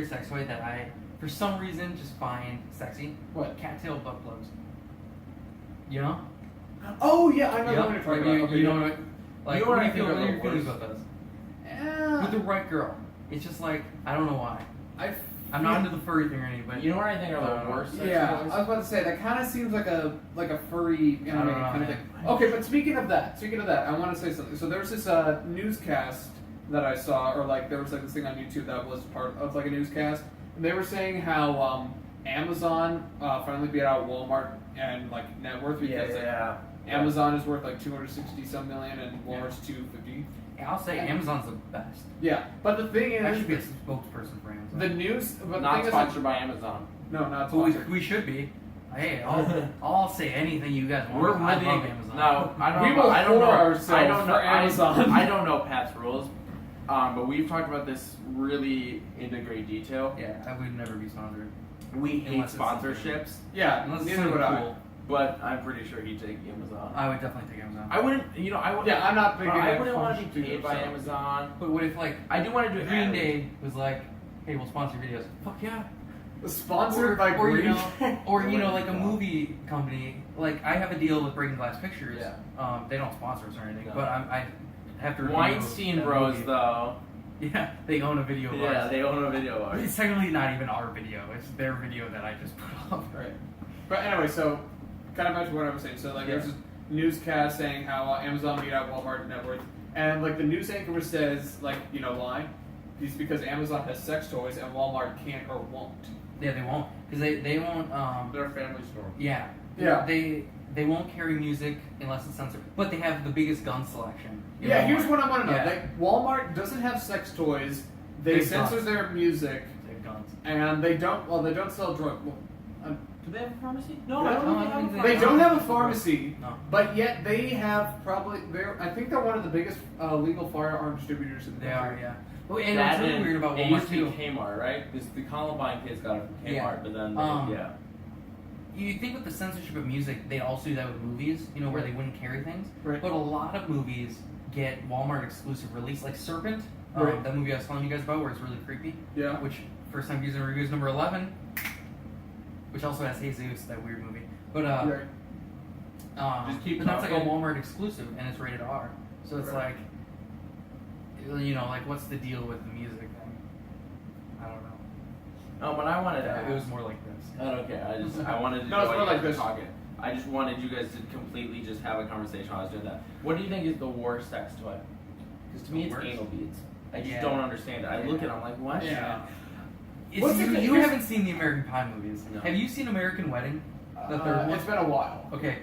weird sex toy that I, for some reason, just find sexy? What? Cattail butt plugs. You know? Oh yeah, I know Yep. what you're talking you, about. Okay, you yeah. know what? Like, You know what I do you think feel? are What are the your feelings worst? about those? Yeah. With the right girl, it's just like I don't know why. I'm not into the furry thing or anything, but You know what I think are the worst sex Yeah, toys? I was about to say that kind of seems like a furry I don't know, kind of thing. man. Okay, but speaking of that, I want to say something. So there's this newscast that I saw, or like there was like this thing on YouTube that was part of like a newscast, and they were saying how Amazon finally beat out Walmart and like net worth because like, yeah. Amazon is worth like 260 some million and Walmart's 250. yeah, I'll say Amazon's the best. Yeah, but the thing I is, should be a spokesperson for Amazon. the news. But the Not thing is, sponsored by Amazon. no, not But we, sponsored. we should be. Hey, I'll say anything you guys want. We're I really love Amazon. No, I don't We know. will I don't whore know. ourselves I don't know. for Amazon. I don't know Pat's rules, but we've talked about this really into great detail. Yeah, I would never be sponsored. We hate Unless it's sponsorships, Yeah, Unless it's neither something would I. cool. but I'm pretty sure he'd take Amazon. I would definitely take Amazon. I wouldn't. You know, I would. Yeah, I'm not But thinking. I of wouldn't want to be functions paid by so. Amazon. But what if like I do want to do Green ad Day was like, hey, we'll sponsor videos. Fuck yeah. Sponsored by or Green you know, Day. or you Oh know, my like a God. movie company. Like I have a deal with Breaking Glass Pictures. Yeah. They don't sponsor us or anything, No. but I have to. review Weinstein that Bros, movie. though. Yeah, they own a video. of Yeah, ours. they own a video of It's ours. technically not even our video. It's their video that I just put up. Right. But anyway, so kind of back to what I was saying. So like, there's this newscast saying how Amazon beat out Walmart net worth, and like the news anchor says, like, you know why? It's because Amazon has sex toys and Walmart can't or won't. Yeah, they won't because they won't. They're a family store. Yeah. Yeah. They won't carry music unless it's censored, but they have the biggest gun selection. in Yeah, Walmart. here's what I want to know. Yeah. Like, Walmart doesn't have sex toys. They Big censor guns. their music, They have guns. and they don't. Well, they don't sell drugs. Do they have a pharmacy? No, I I don't don't think think they They have a don't have a pharmacy. pharmacy, No. but yet they have probably. I think they're one of the biggest legal firearm distributors in the They country. are, yeah. Well, and That it's really and weird about it Walmart used to too. be Kmart, right? Because the Columbine kids got it from Kmart, Yeah. but then Um, You think with the censorship of music, they'd also do that with movies, you know, where they wouldn't carry things. Right. But a lot of movies get Walmart exclusive release, like Serpent, Right. that movie I was telling you guys about, where it's really creepy. Yeah. Which first time using reviews number 11, which also has Jesus, that weird movie. But Right. Just keep but that's like a talking. Walmart exclusive, and it's rated R. So it's Right. like, you know, like what's the deal with the music thing? I don't know. No, but I wanted to It was ask. more like this. I don't care. I wanted to No, know it's what more you like guys were this. talking. I just wanted you guys to completely just have a conversation while I was doing that. What do you think is the worst sex toy? Because to me, The it's worst? anal beads. I just Yeah. don't understand it. I look at it, I'm like, what? Yeah. It's, What's you it- you here's- haven't seen the American Pie movies. No. Have you seen American Wedding? The third one? It's been a while. Okay,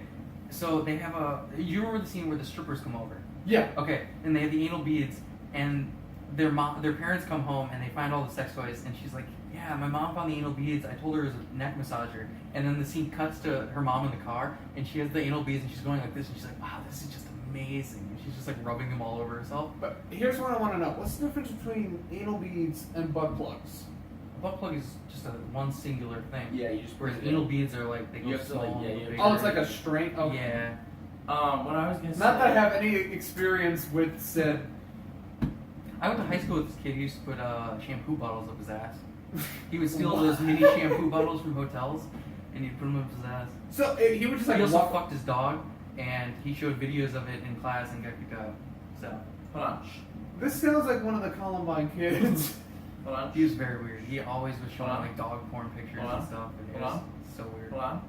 so they have a. You remember the scene where the strippers come over? Yeah. Okay, and they have the anal beads, and their parents come home and they find all the sex toys, and she's like, "Yeah, my mom found the anal beads. I told her it was a neck massager." And then the scene cuts to her mom in the car, and she has the anal beads, and she's going like this, and she's like, "Wow, this is just amazing." And she's just like rubbing them all over herself. But here's what I want to know: what's the difference between anal beads and butt plugs? A butt plug is just a one singular thing. Yeah, you just Whereas put it anal in. beads are like they You go have to, small. like, yeah, and you have bigger. to- Oh, it's like a string. Oh, Yeah. What I was gonna say. Not that I have any experience with said. I went to high school with this kid who used to put shampoo bottles up his ass. He would steal those mini shampoo bottles from hotels, and he'd put them up his ass. So he would just He like also walk. fucked his dog, and he showed videos of it in class and got kicked out. So Hold on. This sounds like one of the Columbine kids. Hold on. he was very weird. He always was showing Hold on. like dog porn pictures Hold on. and stuff, and it Hold was on. so weird. Hold on.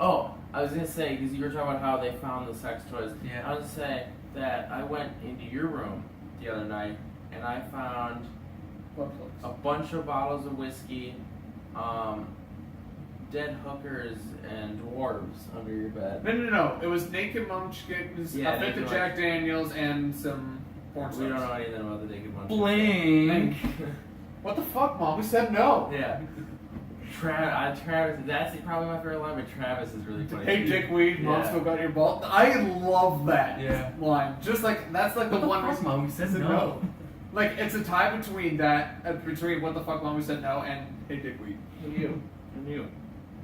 Oh, I was gonna say because you were talking about how they found the sex toys. Yeah. I was gonna say that I went into your room the other night and I found Butt a plugs. bunch of bottles of whiskey, dead hookers and dwarves under your bed. No. It was naked munchkins, Yeah, a fifth naked of Jack Daniels, and some porn We don't know stars. anything about the naked ones. Blank. What the fuck, Mom? We said no. Yeah. Travis, that's probably my favorite line, but Travis is really funny. Hey, dickweed, Mom Yeah. still got your ball. I love that Yeah. line. Just like that's like What the the one. fuck, Mom? We said Said no. Like it's a tie between that, between what the fuck, Mom? We said no, and hey, dickweed. And you. And you.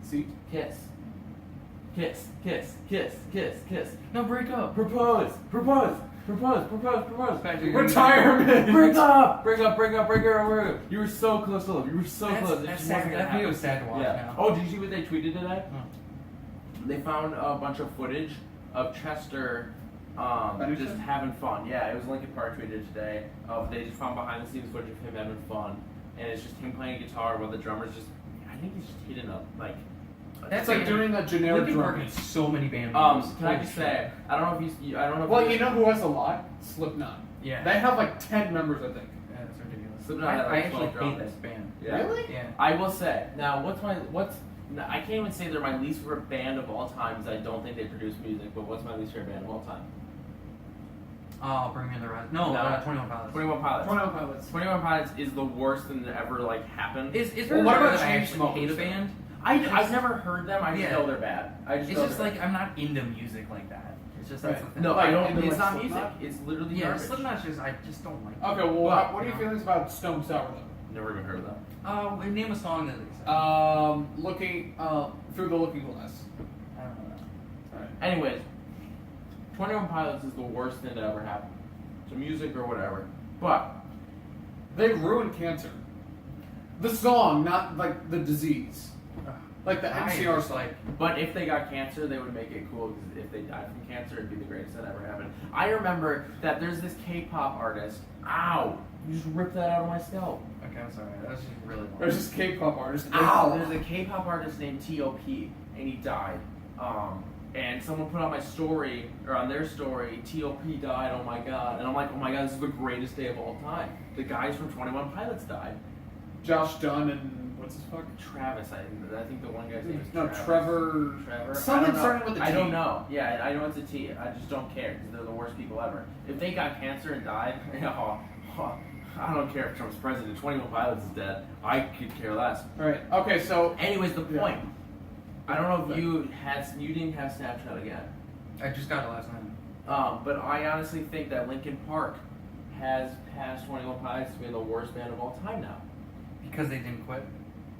See? Kiss. Kiss. Kiss. Kiss. Kiss. Kiss. No, break up. Propose. Propose. Propose. Retirement. Break up. You were so close to love. You were so close. It That's just sad. wasn't gonna That video happen. was sad to watch Yeah. now. Oh, did you see what they tweeted today? Hmm. They found a bunch of footage of Chester Bennington? just having fun. Yeah, it was Linkin Park tweeted today. They just found behind the scenes footage of him having fun, and it's just him playing guitar while the drummer's just. I think he's just hitting a like. That's like doing a generic Linkin Park drum. has so many band members. Can I just say? I don't know if I don't know. If Well, you know who has a lot? Slipknot. Yeah. They have like 10 members, I think. Yeah, that's ridiculous. Slipknot I had, like, actually 12 hate drummers. this band. Yeah. Really? Yeah. I will say now. I can't even say they're my least favorite band of all time because I don't think they produce music. But what's my least favorite band of all time? Oh, Bring Me the Horizon. No, No. 21 Pilots. 21 Pilots. 21 Pilots. 21 Pilots is the worst thing that ever like happened. Is Well, there what a about that I actually Chainsmokers hate a then? band? I've never heard them. I just Yeah. know they're bad. It's just like I'm not into music like that. It's just that's Right. the thing. no, Like, I don't. into, It's like, not music. Slipknot? It's literally Yeah, garbage. Slipknot's just I just don't like. Okay, well, Well, what are your feelings about Stone Sour though? Never even heard of them. We name a song that they said. Looking through the looking glass. I don't know. Alright. Anyways, 21 Pilots is the worst thing that ever happened to music or whatever. But They ruined cancer. The song, not like the disease. Like the MCR song. But if they got cancer, they would make it cool because if they died from cancer, it'd be the greatest that ever happened. I remember that there's this K-pop artist. Ow! You just ripped that out of my scalp. Okay, I'm sorry. That was just really long. There's this K-pop artist. Ow! There's a K-pop artist named T.O.P. and he died. And someone put on my story, or on their story, T.O.P. died, oh my god. And I'm like, oh my god, this is the greatest day of all time. The guys from 21 Pilots died. Josh Dunn and what's his fuck? Travis, I think the one guy's name is No, Travis. Trevor. Trevor? Something I don't know. starting with a T. I don't know. Yeah, I know it's a T. I just don't care because they're the worst people ever. If they got cancer and died, I don't care if Trump's president. 21 Pilots is dead. I could care less. Alright, okay, so. Anyways, the Yeah. point. I don't know if you didn't have Snapchat again. I just got it last night. But I honestly think that Linkin Park has passed 21 Pilots to being the worst band of all time now. Because they didn't quit.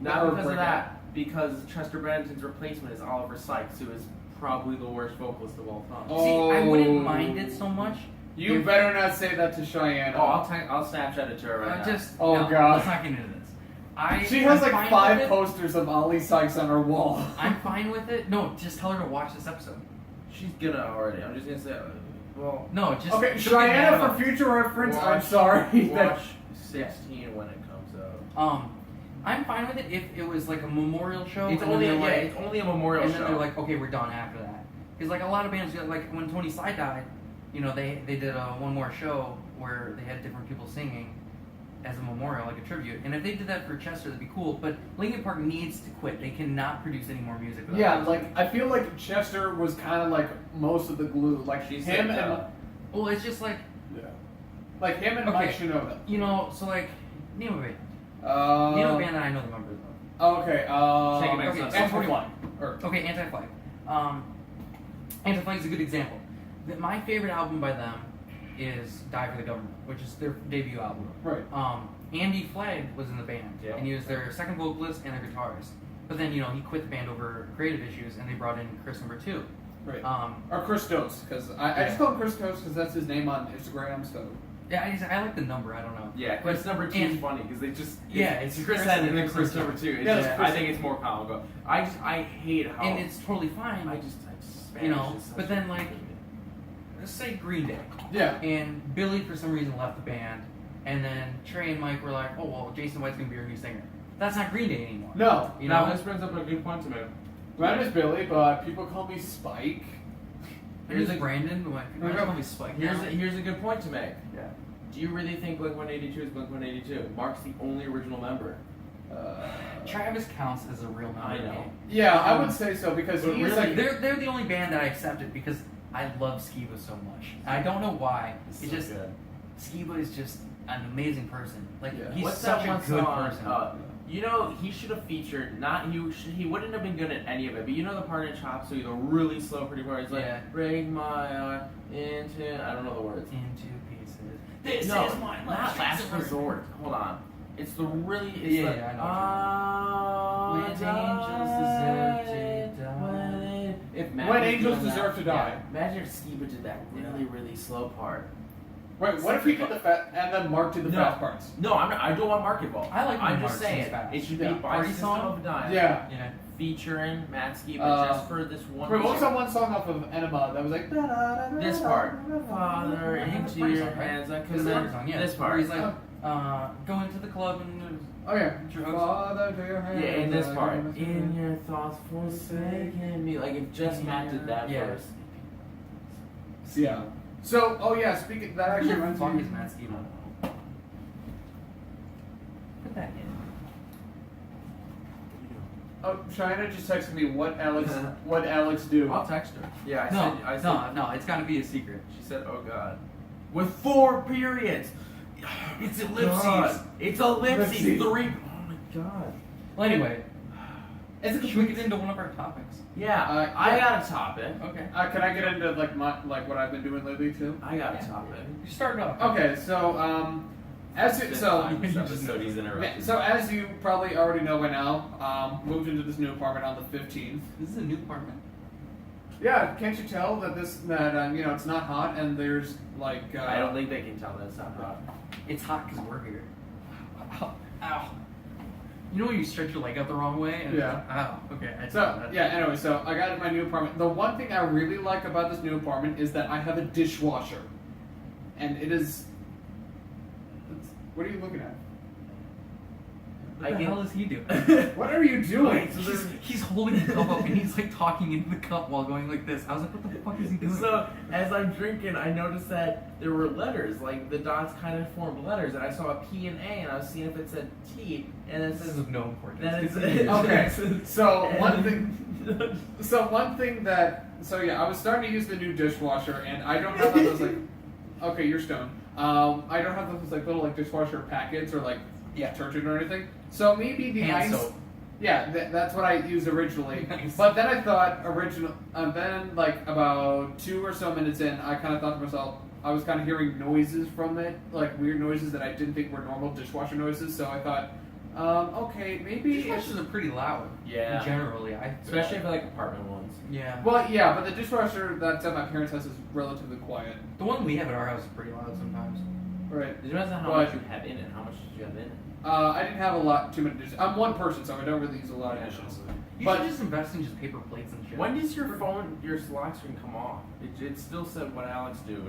Not Or because of break that, because Chester Bennington's replacement is Oliver Sykes, who is probably the worst vocalist of all time. Oh. See, I wouldn't mind it so much. You if- better not say that to Cheyenne. I'll Snapchat it to her right now. Oh, no, God. Let's not get into this. She has I'm like fine 5 with it. posters of Ollie Sykes on her wall. I'm fine with it. No, just tell her to watch this episode. She's gonna already. I'm just gonna say, well, No, just Okay, she'll get mad Cheyenne, about for it. future reference, I'm Watch- sorry. watch 16 when it comes out. I'm fine with it if it was like a memorial show. It's and only then they're like, it's only a memorial and show. then they're like, okay, we're done after that. Because like a lot of bands, like when Tony Sly died, you know, they did one more show where they had different people singing as a memorial, like a tribute. And if they did that for Chester, that'd be cool. But Linkin Park needs to quit. They cannot produce any more music. without Yeah, music. like I feel like Chester was kind of like most of the glue. Like She him said, and Well, it's just like, like him and Okay. Mike Shinoda. you know, so like, name a band. Name a band that I know the members of. Okay. Take it back okay, to so Anti-Flag. Or Okay, Anti-Flag. Anti-Flag is a good example. My favorite album by them is Die for the Government, which is their debut album. right. Andy Flagg was in the band, Yeah. and he was their second vocalist and their guitarist. But then, you know, he quit the band over creative issues, and they brought in Chris number 2. Right. Um, Or Christos, because I just call him Christos because that's his name on Instagram. So yeah, I like the number. I don't know. Yeah, Chris number 2 is funny because they just it's Chris Chris and then and Chris Chris number 2. It's Yeah, just, it's I Chris. think it's more comical. I hate how And it's totally fine. I just you know, Spanish is such but a- then like, let's say Green Day. yeah. And Billy, for some reason, left the band. And then Trey and Mike were like, oh, well, Jason White's going to be our new singer. That's not Green Day anymore. No. You Now know? this brings up a good point to me. My name is Billy, but people call me Spike. Here's Brandon. Why call me Spike? Here's a good point to make. Yeah. Do you really think Blink-182 is Blink-182? Mark's the only original member. Travis counts as a real member. I know. Yeah, I would say so because But he's really, like They're the only band that I accepted because I love Skiba so much. I don't know why. It's just good. Skiba is just an amazing person. Like Yeah. he's What's such that a one good song? person. You know, he should have featured. He wouldn't have been good at any of it. But you know the part in Chop Suey, the really slow, pretty part. It's like Yeah. break my heart into. I don't know the words. Into pieces. This No, is my not last resort. Hold on. It's the really. It's Yeah, like, yeah, I know what when When angels deserve to die. if Matt When was angels doing that- deserve to die. Yeah, imagine if Skiba did that really slow part. Wait, what if we did the fat and then Mark did the No. fast parts? No, I'm not, I don't want Mark involved. I like when I'm Mark just saying sings fast. it should Yeah. be by Party System song? of a Down. Yeah. Yeah. Featuring Matt Skiba just for this one. Wait, what was song. that one song off of Enema that was like This part. Father, That's into Party your Song, right? hands, I It's the commend. Party song, yeah. This part. Where he's like, go into the club and. Oh yeah. Your host. Father to your hands. Yeah, in this part. In your thoughts forsaken me. Like if just Matt did that Yeah. verse. Yeah. So, oh yeah, speaking that actually Who the reminds fuck me. is Matt Skiba? Put that in. Oh, China just texted me what Alex do. I'll text her. Yeah, I said, No, it's gotta be a secret. She said, "Oh God," with 4 periods. It's ellipses. God. It's ellipses. Ellipses. 3. Oh my God. Well, anyway, Is it should we get into one of our topics? Yeah, I got a topic. Okay. Can I get into like what I've been doing lately too? I got a topic. You start off. Okay, so as you, so Episodes interrupted. so as you probably already know by now, moved into this new apartment on the 15th. This is a new apartment. Yeah, can't you tell that it's not hot and there's like I don't think they can tell that it's not hot. It's hot because we're here. Ow. You know when you stretch your leg out the wrong way? And Yeah. Oh, okay. I So saw that. yeah, anyway, so I got my new apartment. The one thing I really like about this new apartment is that I have a dishwasher, and it is. What are you looking at? What the hell is he doing? What are you doing? He's holding the cup up and he's like talking into the cup while going like this. I was like, what the fuck is he doing? So as I'm drinking, I noticed that there were letters, like the dots kind of formed letters, and I saw a P and A, and I was seeing if it said T, and it This is says of no importance. Then it's Okay, so one And- thing. So I was starting to use the new dishwasher, and I don't have those like. Okay, you're stoned. I don't have those like little like dishwasher packets or like detergent or anything. So maybe the Hand ice. soap. Yeah, that's what I used originally. Nice. But then I thought then like about 2 or so minutes in, I kind of thought to myself, I was kind of hearing noises from it, like weird noises that I didn't think were normal dishwasher noises. So I thought, okay, maybe. Dishwashers are pretty loud. Yeah. Generally, especially for like apartment ones. Yeah. Well, yeah, but the dishwasher that's at my parents' house is relatively quiet. The one we have at our house is pretty loud sometimes. Right. It depends on how But- much you have in it. How much did you have in it? I didn't have too many dishes. I'm one person, so I don't really use a lot of Yeah, dishes. You But- should just invest in just paper plates and shit. When does your lock screen come off? It still said what Alex do.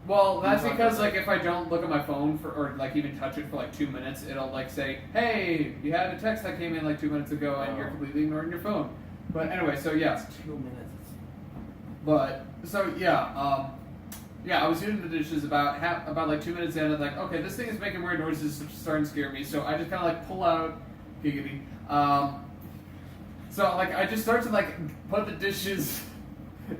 Well, that's You talk because about like if I don't look at my phone or like even touch it for like 2 minutes, it'll like say, "Hey, you had a text that came in like 2 minutes ago, and you're Oh. completely ignoring your phone." But anyway, so yeah. 2 minutes. But so yeah, I was doing the dishes about like 2 minutes in, and like, okay, this thing is making weird noises, it's starting to scare me. So I just kind of like pull out, giggity. So like I just start to like put the dishes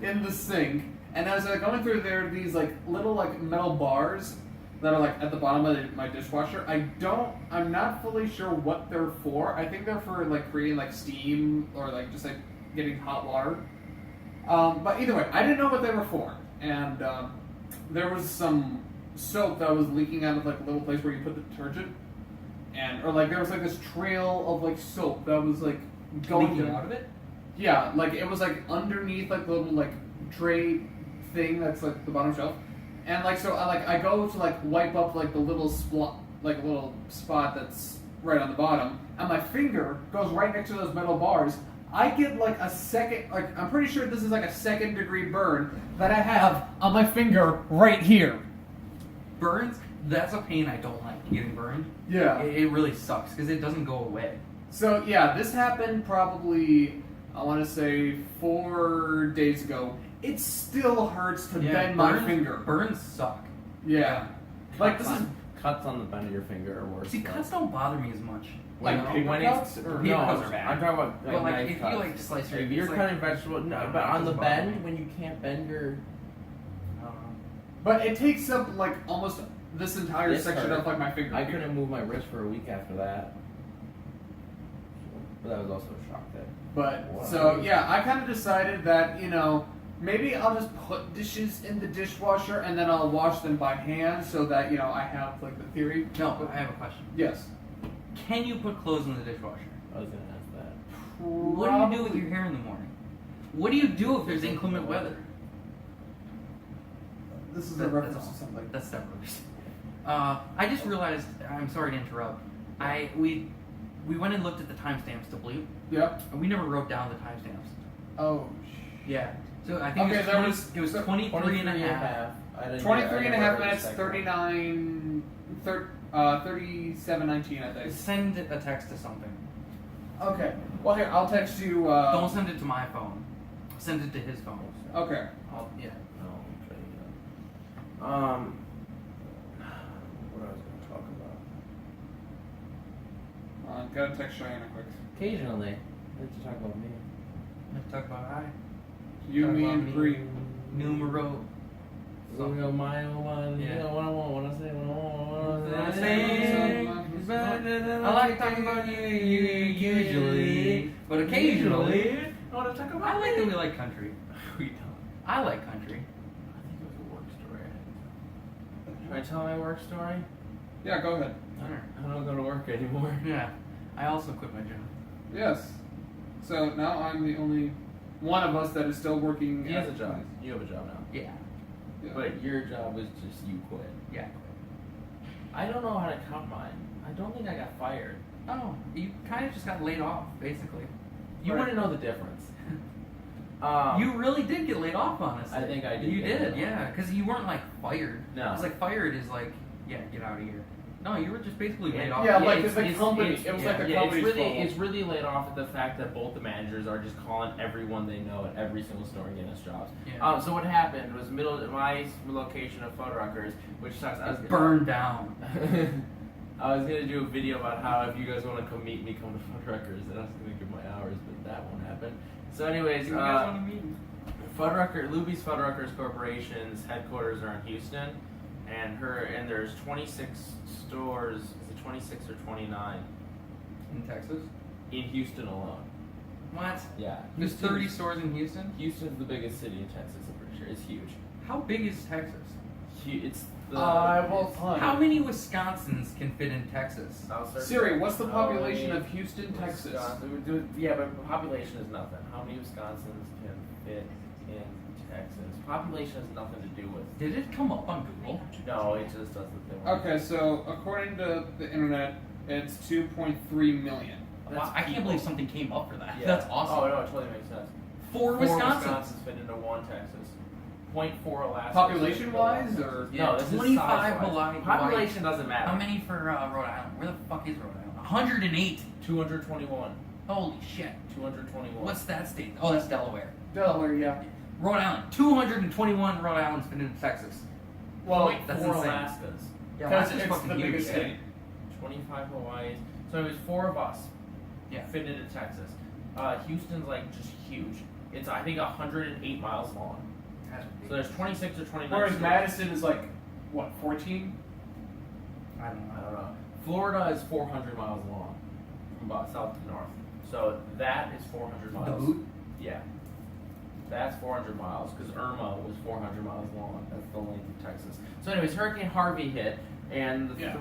in the sink, and as I'm going through, there are these like little like metal bars that are like at the bottom of my dishwasher. I'm not fully sure what they're for. I think they're for like creating like steam or like just like getting hot water. But either way, I didn't know what they were for, and there was some soap that was leaking out of like a little place where you put the detergent, or like there was like this trail of like soap that was like going Leaking down. out of it? Yeah, like it was like underneath like the little like tray thing that's like the bottom shelf, and like so I go to like wipe up like the little spot that's right on the bottom, and my finger goes right next to those metal bars. I get like a second, like I'm pretty sure this is like a 2nd degree burn that I have on my finger right here. Burns? That's a pain I don't like, getting burned. Yeah. It really sucks because it doesn't go away. So yeah, this happened probably, I want to say 4 days ago. It still hurts to bend my finger. Burns suck. Yeah. Like this is Cuts on the bend of your finger are worse. See, cuts don't bother me as much. like You know? paper when cuts it's or paper no, cuts are bad. I'm talking about But like knife if cuts. you like slice your, If you're it's like- cutting vegetable, no, but on the Doesn't bother bend me. when you can't bend your. But it takes up like almost this entire This section hurt. of like my finger. I couldn't move my wrist for a week after that. But that was also a shock day. But Wow. so yeah, I kind of decided that maybe I'll just put dishes in the dishwasher and then I'll wash them by hand so that I have like the theory. No, I have a question. Yes. Can you put clothes in the dishwasher? I was gonna ask that. What do you do with your hair in the morning? What do you do if there's inclement weather? This is a reference to something. That's Step Brothers. I just realized. I'm sorry to interrupt. We went and looked at the timestamps to Bleep, Yep. and we never wrote down the timestamps. Oh. Yeah. So I think it was 23 and a half. 23 and a half minutes, 37:19, I think. Send a text to something. Okay. Well, here, I'll text you. Don't send it to my phone. Send it to his phone. Okay. Yeah. What I was going to talk about. Gotta text Cheyenne quick. Occasionally, I like to talk about me. Let's talk about I. You, Talk me, about and Bree. Numero. Something of my own one. Yeah. You know what I want, what I say, what I I like talking about you usually, but occasionally. I want to talk about I like that we like country. We don't. I like country. I think it was a work story. Should I tell my work story? Yeah, go ahead. I don't go to work anymore. Yeah. I also quit my job. Yes. So now I'm the only one of us that is still working. He has a job. You have a job now. Yeah. Yeah. But your job is just you quit. Yeah. I don't know how to count mine. I don't think I got fired. Oh, you kind of just got laid off, basically. You Right. wouldn't know the difference. You really did get laid off, honestly. I think I did You get laid did, off. yeah. Because you weren't like fired. No. It's like fired is like, yeah, get out of here. No, you were just basically laid off. Yeah, like it's- the it's- company. it's- It was yeah, like the Yeah, company's fault. it's really laid off at the fact that both the managers are just calling everyone they know at every single store and getting us jobs. Yeah. So what happened was my location of Fuddruckers, which sucks. I was Burned down. I was gonna do a video about how if you guys want to come meet me, come to Fuddruckers, and I was gonna give my hours, but that won't happen. So, anyways, You guys want to meet? Luby's Fuddruckers Corporation's headquarters are in Houston, and there's 26 stores. Is it 26 or 29 In Texas? in Houston alone? What? Yeah. There's 30 stores in Houston? Houston's the biggest city in Texas. I'm pretty sure it's huge. How big is Texas? It's the. Well, it's- How many Wisconsins can fit in Texas? I'll search Siri, it. what's the population How of Houston, many Texas? Wisconsin- Yeah, but population is nothing. How many Wisconsins can fit in Texas? Population has nothing to do with. Did it come up on Google? No, it just does the thing. Okay, so according to the internet, it's 2.3 million. Wow, I can't believe something came up for that. Yeah. That's awesome. Oh no, it totally makes sense. Four Wisconsins. fit into one Texas. 0.4 Alaska. Population-wise, or Yeah, no, this 25 is size-wise. Hawaii. Population doesn't matter. How many for Rhode Island? Where the fuck is Rhode Island? 108. 221. Holy shit. 221. What's that state? Oh, that's Delaware. Delaware? Yeah. Rhode Island. 221 Rhode Islands fit into Texas. Well, That's 4 insane. Alaskans. Yeah, because Alaska's it's fucking the huge. biggest state. 25 Hawaii's. So it was 4 of us. Yeah. Fit into Texas. Houston's like just huge. It's I think 108 miles long. So there's 26 or 29. Whereas states. Madison is like, what, 14? I don't I know. don't know. Florida is 400 miles long from south to north. So that is 400 The miles. boot? Yeah. That's 400 miles because Irma was 400 miles long. That's the length of Texas. So, anyways, Hurricane Harvey hit, and the Yeah.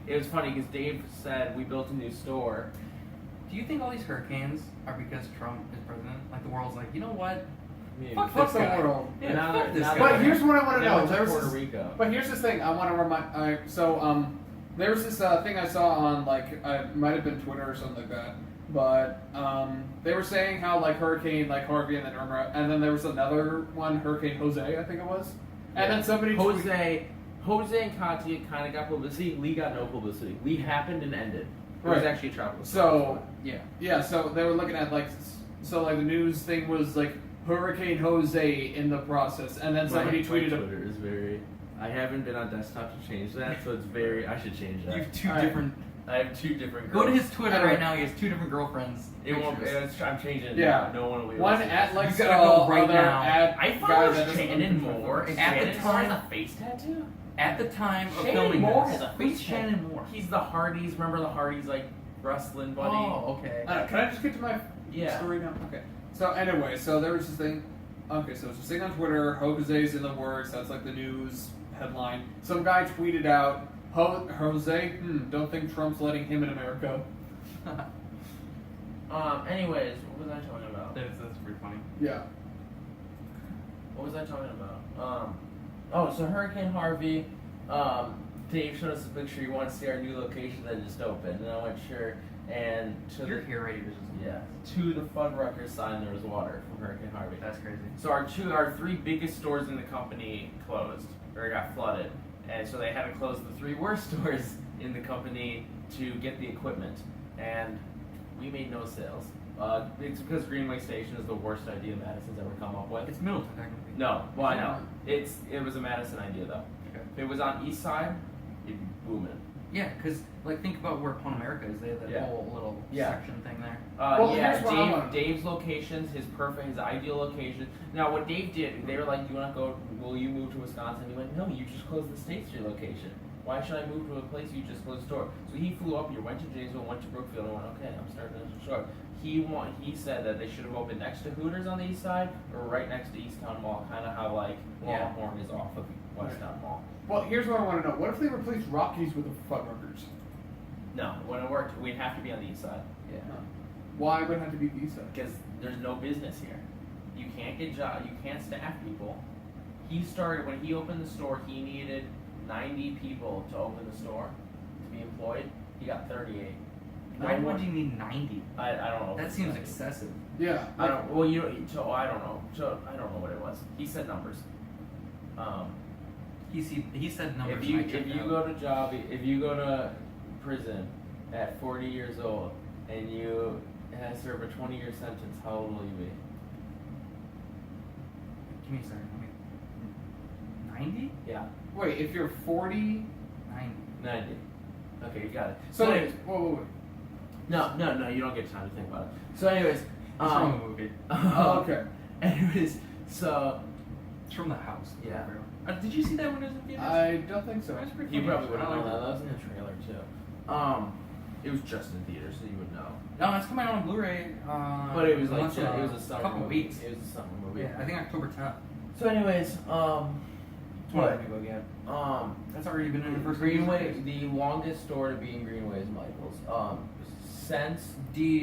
it was funny because Dave said we built a new store. Do you think all these hurricanes are because Trump is president? Like the world's like, you know what? Maybe. Fuck Fuck this the guy. world. Yeah, Now fuck they're- this now guy. But here's what I want to They know. went to There's Puerto this, Rico. but here's this thing I want to remind. There was this thing I saw on like it might have been Twitter or something like that. But they were saying how like Hurricane like Harvey and then Irma, and then there was another one, Hurricane Jose, I think it was. And then somebody Jose and Katia kind of got publicity. Lee got no publicity. Lee happened and ended. It was Right. actually a tropical So Yeah. yeah, so they were looking at like the news thing was like Hurricane Jose in the process, and then somebody tweeted my Twitter is very. I haven't been on desktop to change that, so it's very. I should change You that. have two Alright. different. I have 2 different. Go to girls. his Twitter right now. He has 2 different girlfriends. It won't. Pictures. I'm changing it. Yeah. Now. No one will be. one able to at see like You gotta go right other now. at I guy follow that is Shannon Moore. Is At the Shannon Moore time- has a face tattoo? At the time of Shannon filming Moore this, has a who's face Shannon Moore? He's the Hardys. Remember the Hardys like wrestling buddy? Oh, okay. Can I just get to my Yeah. story now? Okay. So anyway, so there was this thing. Okay, so it's this thing on Twitter. Jose's in the works. That's like the news headline. Some guy tweeted out, Jose, don't think Trump's letting him in America. Anyways, what was I talking about? That's pretty funny. Yeah. What was I talking about? So Hurricane Harvey. Dave showed us a picture. He wanted to see our new location that just opened, and I went sure. And to You're here already. to the Fuddruckers sign, there was water from Hurricane Harvey. That's crazy. So our three biggest stores in the company closed or got flooded, and so they had to close the three worst stores in the company to get the equipment, and we made no sales. It's because Greenway Station is the worst idea Madison's ever come up with. It's Middleton, technically. No, well I know. It was a Madison idea though. Okay. If it was on East Side, it'd be booming. Yeah, because like think about where Pon America is. They have that Yeah. whole little Yeah. section thing there. here's what I want. Dave's locations, his ideal location. Now, what Dave did, they were like, "You want to go? Will you move to Wisconsin?" He went, "No, you just closed the State Street location. Why should I move to a place you just closed a store?" So he flew up here, went to Janesville, went to Brookfield, and went, "Okay, I'm starting a store." He said that they should have opened next to Hooters on the east side or right next to Easttown Mall, kind of how like Yeah. Longhorn is off of Westtown Mall. Well, here's what I want to know. What if they replaced Rockies with the Fuddruckers? No, when it worked, we'd have to be on the east side. Yeah. Why would it have to be the East Side? Because there's no business here. You can't get you can't staff people. He started, when he opened the store, he needed 90 people to open the store, to be employed. He got 38. Why would you need 90? I don't know. That seems excessive. Yeah. I don't, well, I don't know. So, I don't know what it was. He said numbers. He said numbers. If you and I checked out. if you go to prison at 40 years old and you serve a 20-year sentence, how old will you be? Give me a second. 90? Yeah, Wait, if you're 40. 90. 90. Okay, you got it. So, anyways, whoa. no, you don't get time to think about it. So, anyways, It's from a movie. Oh, okay. Anyways, so It's from the house. Yeah. Did you see that when it was in theaters? I don't think so. That's pretty you funny. probably would have I known like that. That was in the trailer too. It was just in theaters, so you would know. No, it's coming out on Blu-ray. But it was like once in it was a summer couple movie. weeks. It was a summer movie. Yeah, I think October 10th. So, anyways, What? Go get. That's already been in the first Greenway. week. The longest store to be in Greenway is Michael's. Since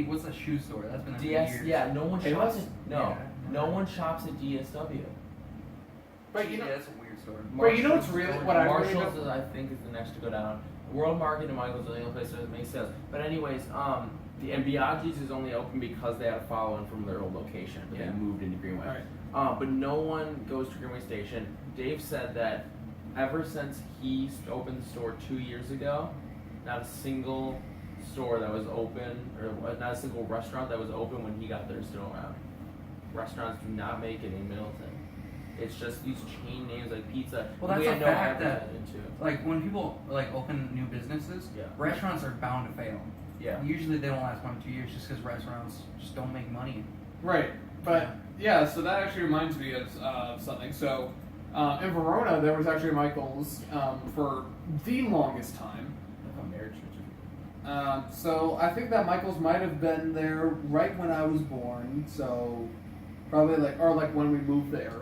What's that shoe store? That's been there for DS, years. yeah, no one Hey, shops. what's- No one shops at DSW. But you know, yeah, that's a weird store. But you know what's really what I really Marshalls don't- is, I think, is the next to go down. World Market and Michael's are the only place that makes sales. But anyways, and Biaggi's is only open because they had a follow-in from their old location, but Yeah. they moved into Greenway. Alright. But no one goes to Greenway Station. Dave said that ever since he opened the store 2 years ago, not a single store that was open, or not a single restaurant that was open when he got there is still around. Restaurants do not make it in Middleton. It's just these chain names like pizza. Well, that's we a had no fact that advertising into it. like when people like open new businesses, Yeah. restaurants are bound to fail. Yeah. Usually they don't last 1 to 2 years just because restaurants just don't make money. Right. But yeah, so that actually reminds me of something. So in Verona, there was actually Michael's for the longest time. Like a marriage certificate. So I think that Michael's might have been there right when I was born. So probably like when we moved there,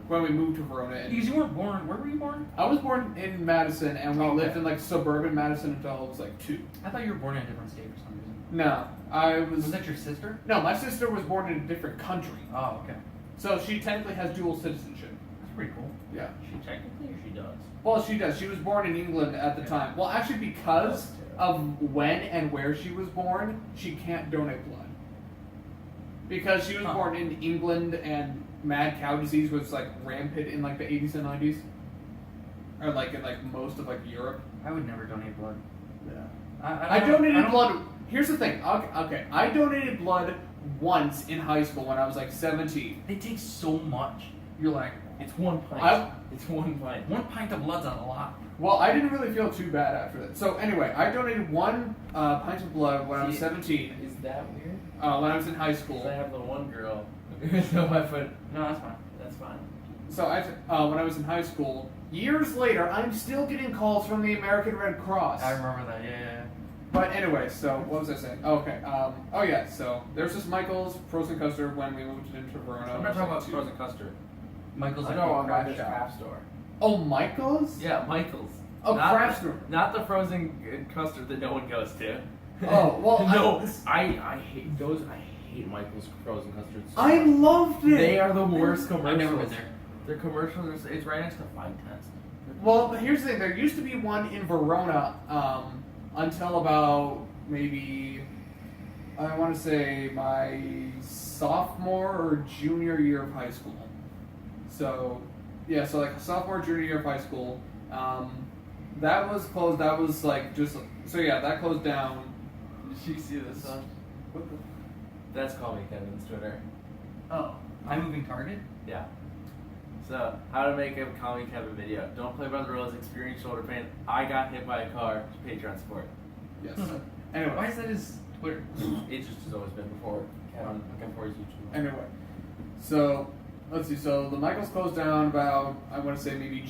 when we moved to Verona. And Because you weren't born. Where were you born? I was born in Madison, and we Oh, okay. lived in like suburban Madison until I was like 2. I thought you were born in a different state for some reason. No, I was. Was that your sister? No, my sister was born in a different country, Oh, okay. so she technically has dual citizenship. That's pretty cool. Yeah. She technically, or she does? Well, she does. She was born in England at the time. Well, actually, because of when and where she was born, she can't donate blood. Because she was Huh. born in England and mad cow disease was like rampant in like the 80s and 90s. Or like in like most of like Europe. I would never donate blood. Yeah. I I don't- donated I don't- blood. Here's the thing. Okay. I donated blood once in high school when I was like 17. They take so much. You're like, It's 1 pint. I- It's 1 pint. 1 pint of blood's a lot. Well, I didn't really feel too bad after that. So anyway, I donated 1 pint of blood when I was See, 17. Is that weird? When I was in high Because school. I have the one girl who's on my foot. No, that's fine. That's fine. So when I was in high school, years later, I'm still getting calls from the American Red Cross. I remember that. Yeah. But anyway, so what was I saying? Oh, okay. Oh yeah. So there's just Michael's frozen custard when we moved into Verona. I'm not talking about frozen custard. Michael's I like know a about craft this shop. craft store. Oh, Michael's? Yeah, Michael's. Oh, Not craft the- store. Not the frozen custard that no one goes to. Oh, well, no, I hate those. I hate Michael's frozen custards. So I much. loved it. They are the worst commercials. I've never been there. Their commercials is right next to Fight Test. Well, but here's the thing. There used to be one in Verona until about maybe, I want to say, my sophomore or junior year of high school. So, yeah, so like sophomore, junior year of high school. That was closed. That was like just, so yeah, that closed down. Did you see this one? What the? That's Call Me Kevin's Twitter. Oh, iMoving Target? Yeah. So, how to make a Call Me Kevin video. Don't play by the rules, experience shoulder pain. I got hit by a car, Patreon support. Yes. Why Anyway. is that his Twitter? It just has always been before Kevin, before his YouTube. Anyway. So, let's see. So, the Michaels closed down about, I want to say maybe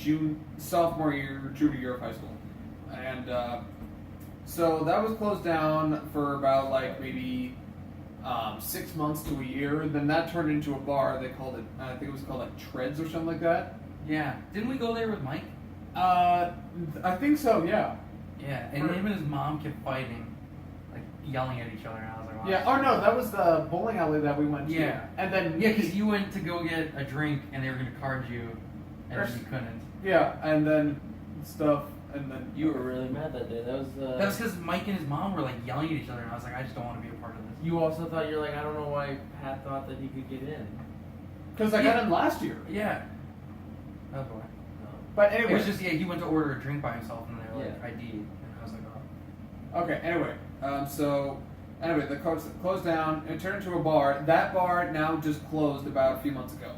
sophomore year, junior year of high school. And, so that was closed down for about like maybe 6 months to a year. Then that turned into a bar. They called it, I think it was called like Treads or something like that. Yeah. Didn't we go there with Mike? I think so, yeah. Yeah, and him and his mom kept fighting, like yelling at each other, and I was like, wow. Yeah, oh no, that was the bowling alley that we went to. Yeah. And then. Yeah, because you went to go get a drink, and they were going to card you, and then you couldn't. Yeah, and then stuff, and then. You were really mad that day. That was That was because Mike and his mom were like yelling at each other, and I was like, I just don't want to be a part of this. You also thought, you're like, I don't know why Pat thought that he could get in. Because I got him last year. Yeah. Oh boy. But It anyway. was just, yeah, he went to order a drink by himself, and they were like, Yeah. ID, and I was like, oh. Okay, anyway. Anyway, the closed down. It turned into a bar. That bar now just closed about a few months ago.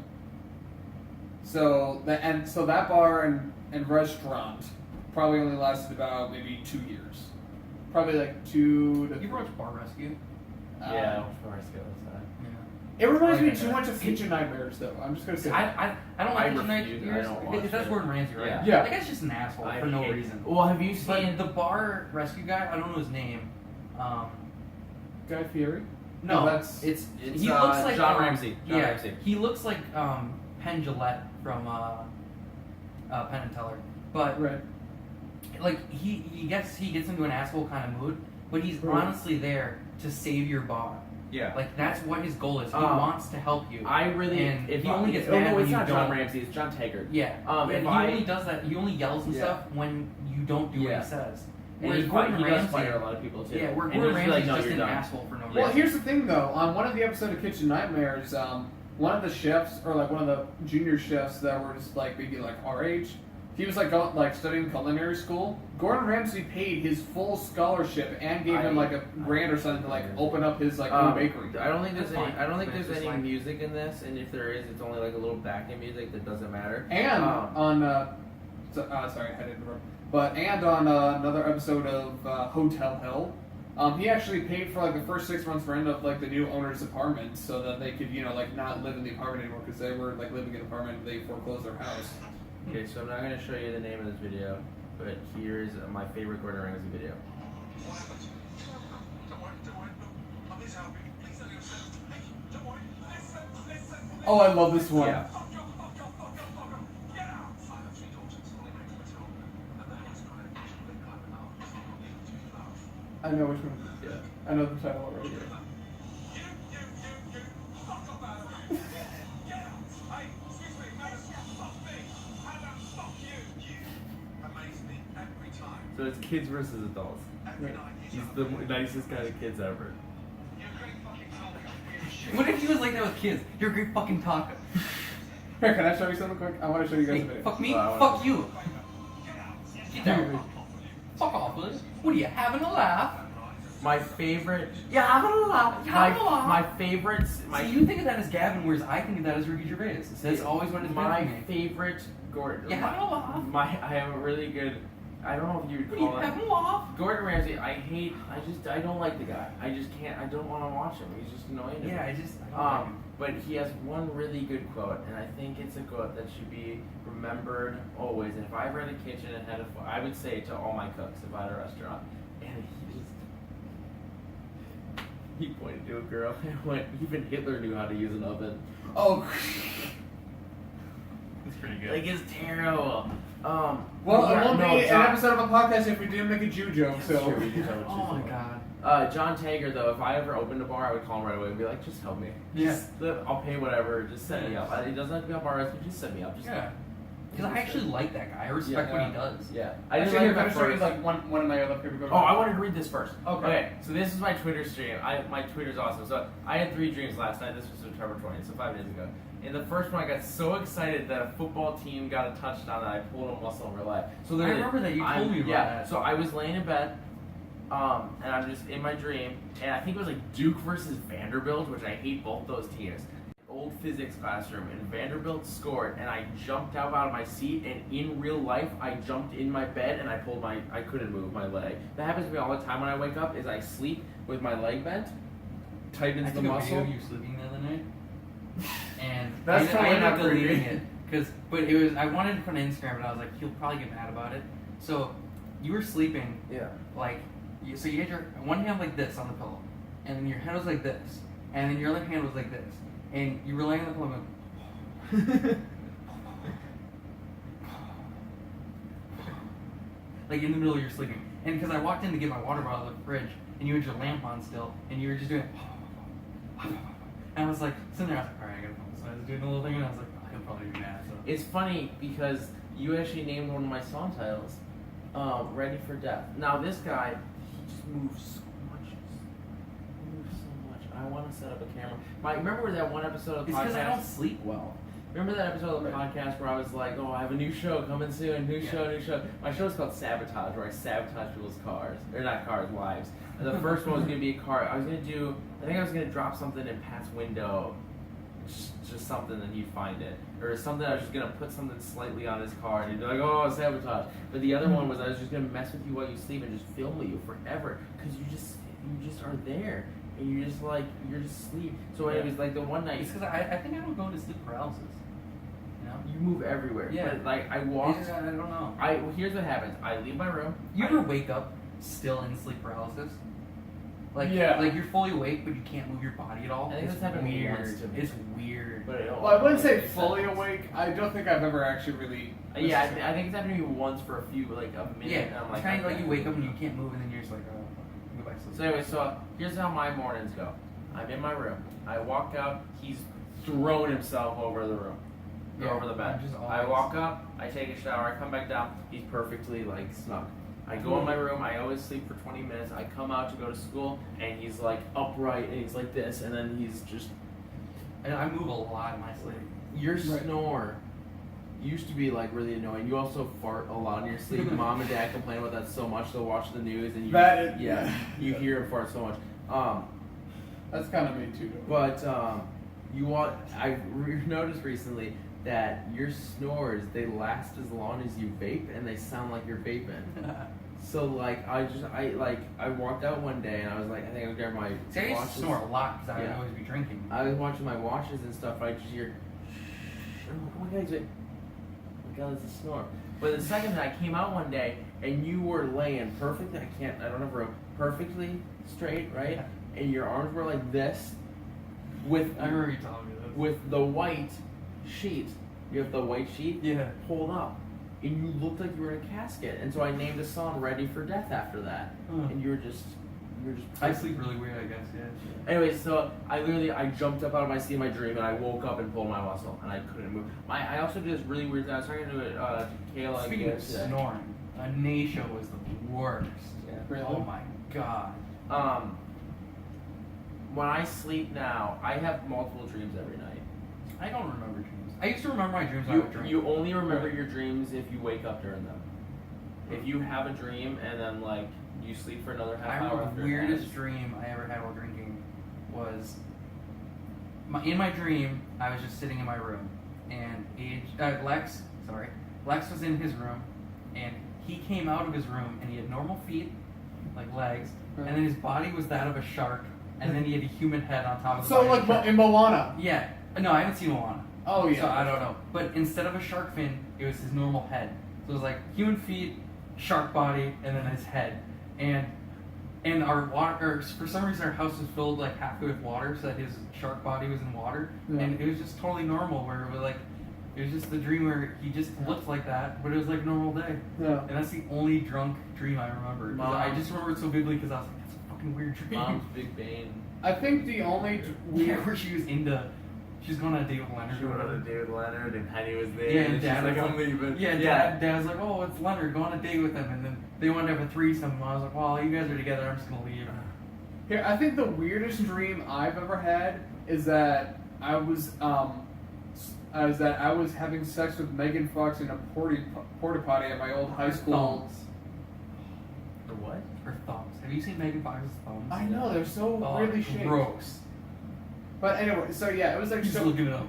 So that bar and restaurant probably only lasted about maybe 2 years. Probably like 2 to. You watched Bar Rescue? Yeah, before I skill this time. Yeah. It reminds me Like too that. much of Kitchen Nightmares, though. I'm just gonna say. I don't I like Kitchen refuse. I Nightmares. don't watch That's it. Gordon Ramsay, right? Yeah. Yeah. That guy's just an asshole I for no hate- reason. Well, have you seen But the bar rescue guy, I don't know his name. Guy Fieri? No, that's. It's he looks like John Ramsey. John yeah, Ramsey. he looks like Penn Jillette from Penn and Teller, but Right. like he gets into an asshole kind of mood, but he's Right. honestly there to save your bar. Yeah. Like that's what his goal is. He Um, wants to help you. I really. And if he only gets oh, mad no, when it's you not John don't- Ramsey. It's John Taggart. Yeah. If and he I- only does that. He only yells and Yeah. stuff when you don't do what Yeah. he says. And Whereas he Gordon does Ramsay, fire a lot of people too. yeah, where And Gordon he's Ramsay's like, no, just you're an done. asshole for no reason. Well, here's the thing, though. On one of the episodes of Kitchen Nightmares, one of the chefs, or like one of the junior chefs that were just like maybe like our age, he was like studying culinary school. Gordon Ramsay paid his full scholarship and gave him like a grant or something to like open up his like own bakery. I don't think there's That's any. fine. I don't think But it's there's just any like- music in this, and if there is, it's only like a little backing music that doesn't matter. And on sorry, I had to interrupt. But on another episode of Hotel Hell, he actually paid for like the first 6 months rent of like the new owner's apartment so that they could like not live in the apartment anymore because they were like living in an apartment and they foreclosed their house. Okay, so I'm not gonna show you the name of this video, but here's my favorite Gordon Ramsay video. What happened? Don't worry, look, I'm here to help you. Please don't get upset. Hey, don't worry. Listen. Oh, I love this one. Yeah. Fuck you, get out! I have 3 daughters, only make them at home. And the house crying, they climb it out. It's not able to do love. I know which one. Yeah. I know the title already. You, fuck up out of here. Get out! Hey, excuse me, madam, fuck me. How about fuck you? You amaze me every time. So it's kids versus adults. Every Right. night. He's the nicest kind of kids ever. You're a great fucking talker. You're shit. What if he was like that with kids? You're a great fucking talker. Here, can I show you something quick? I want to show you guys Hey, a video. fuck me, Oh, I wanna- fuck you. Get down. Fuck off, Liz. What are you having a laugh? My favorite. Yeah, I'm gonna laugh. My favorites. See, you think of that as Gavin, whereas I think of that as Ricky Gervais. That's always what it's been my for me. favorite Gordon. You having a laugh? I have a really good. I don't know if you would What are you call it. having a laugh? Gordon Ramsay. I don't like the guy. I just can't. I don't want to watch him. He's just annoying. to me. Yeah, I don't like him. But he has one really good quote, and I think it's a quote that should be remembered always. And if I ran a kitchen and had I would say to all my cooks if I had a restaurant, and he pointed to a girl and went, even Hitler knew how to use an oven. Oh, It's pretty Like, it's terrible. Well, yeah, it won't no, be an John- episode of a podcast if we didn't make a Jew joke. That's So. true, we did have a Oh my Jew. god. John Tager, though, if I ever opened a bar, I would call him right away and be like, just help me. Just, I'll pay whatever. Just set me up. It doesn't have to be on bar recipe. Just set me up. Just Yeah. Because I actually like that guy. I respect what he does. Yeah. I didn't actually like have him to at show you first. like one of my other people. Oh, I wanted to read this first. Okay. So this is my Twitter stream. My Twitter's awesome. So I had 3 dreams last night. This was September 20th, so 5 days ago. In the first one, I got so excited that a football team got a touchdown that I pulled a muscle in real life. So I remember that you told me about that. So I was laying in bed, and I'm just in my dream, and I think it was like Duke versus Vanderbilt, which I hate both those teams. Old physics classroom, and Vanderbilt scored, and I jumped out of my seat, and in real life, I jumped in my bed, and I couldn't move my leg. That happens to me all the time when I wake up, is I sleep with my leg bent, tightens I the took a muscle. video of you sleeping the other night, and That's I totally ended up not creepy. deleting it but it was I wanted to put on Instagram, but I was like, he'll probably get mad about it. So you were sleeping, Yeah. like, so you had your one hand like this on the pillow, and then your head was like this, and then your other hand was like this, and you were laying on the pillow going, like in the middle of your sleeping. And because I walked in to get my water bottle out of the fridge, and you had your lamp on still, and you were just doing, and I was like, sitting there, I was like, alright, I gotta focus. So I was doing the little thing, and I was like, oh, he'll probably be mad. So. It's funny because you actually named one of my song titles, Ready for Death. Now this guy, he just moves so much. I want to set up a camera. Remember that one episode of the It's because I podcast? don't sleep well. Remember that episode of the podcast where I was like, oh, I have a new show coming soon, new show. My show is called Sabotage, where I sabotage people's cars. Or not cars, lives. And the first one was going to be a car. I think I was going to drop something in Pat's window. Just something and he'd find it. Or something I was just going to put something slightly on his car and he'd be like, oh, sabotage. But the other one was I was just going to mess with you while you sleep and just film you forever. Because you just are there. And you're just sleep. So anyways, like the one night. It's because I think I don't go into sleep paralysis. You know? You move everywhere. Yeah. But like I walk. I don't know. Here's what happens. I leave my room. You ever wake up still in sleep paralysis? Like, Yeah. like you're fully awake, but you can't move your body at all. I think It's that's happened weird. once to me. It's weird. But Well, I wouldn't say fully awake. I don't think I've ever actually really. Yeah, I think it's happened to me once for a few, like a minute. Yeah, And I'm it's like, kind of I like you can't wake up move. and you can't move, and then you're just like, oh, go back to sleep. So anyway, so here's how my mornings go. I'm in my room. I walk out. He's thrown himself over the room. Yeah, Over the bed. I'm just I always- walk up. I take a shower. I come back down. He's perfectly like snug. I go in my room. I always sleep for 20 minutes. I come out to go to school, and he's like upright, and he's like this, and then he's just. And I move a lot in my sleep. Your Right. snore used to be like really annoying. You also fart a lot in your sleep. Mom and dad complain about that so much. They'll watch the news and you you hear him fart so much. That's kind of me too. But I've noticed recently that your snores, they last as long as you vape and they sound like you're vaping. So like I walked out one day and I was like, I think I'll grab my See, I used to watches. snore a lot because I would Yeah. always be drinking. I was watching my watches and stuff. I just hear, oh my god, he's like, oh my god, it's a snore. But the second that I came out one day and you were laying perfectly, I don't have room, perfectly straight, right? And your arms were like this, with I remember you telling me this. with the white sheet. You have the white sheet Yeah. pulled up, and you looked like you were in a casket. And so I named a song "Ready for Death" after that. Huh. And you were just. I sleep really weird, I guess. Yeah. Anyways, so I jumped up out of my seat in my dream and I woke up and pulled my muscle and I couldn't move. I also did this really weird thing. I was talking to Kayla. Speaking of today. snoring, Anisha was the worst. Yeah. Really? Oh my god. When I sleep now, I have multiple dreams every night. I don't remember dreams. I used to remember my dreams when I would drink. You only remember your dreams if you wake up during them. If you have a dream and then like you sleep for another I half hour remember after the it weirdest ends. dream I ever had while drinking was in my dream. I was just sitting in my room, and Lex was in his room, and he came out of his room, and he had normal feet, like legs, and then his body was that of a shark, and then he had a human head on top of the So body like of a shark. in Moana. Yeah, no, I haven't seen Moana. Oh yeah. So I don't know. But instead of a shark fin, it was his normal head. So it was like human feet, shark body, and then his head. And our water, or for some reason, our house was filled like halfway with water, so that his shark body was in water, Yeah. and it was just totally normal. Where it was like, It was just the dream where he just looked like that, but it was like a normal day. Yeah. And that's the only drunk dream I remember. 'Cause I Mom. just remember it so vividly because I was like, that's a fucking weird dream. Mom's big bane. I think the only Yeah, where she was going on a date with Leonard. She went on a date with Leonard and Penny was there. Yeah, and and she's Dad like, was I'm leaving. Yeah, Dad was like, oh, it's Leonard, go on a date with him. And then they wanted to have a threesome. And I was like, well, you guys are together, I'm just going to leave. Here, I think the weirdest dream I've ever had is that I was having sex with Megan Fox in a porta potty at my old high school. Thumbs. The what? Her thumbs. Have you seen Megan Fox's thumbs? I know, they're so weirdly shaped. Gross. But anyway, so yeah, it was like Just so. looking it up.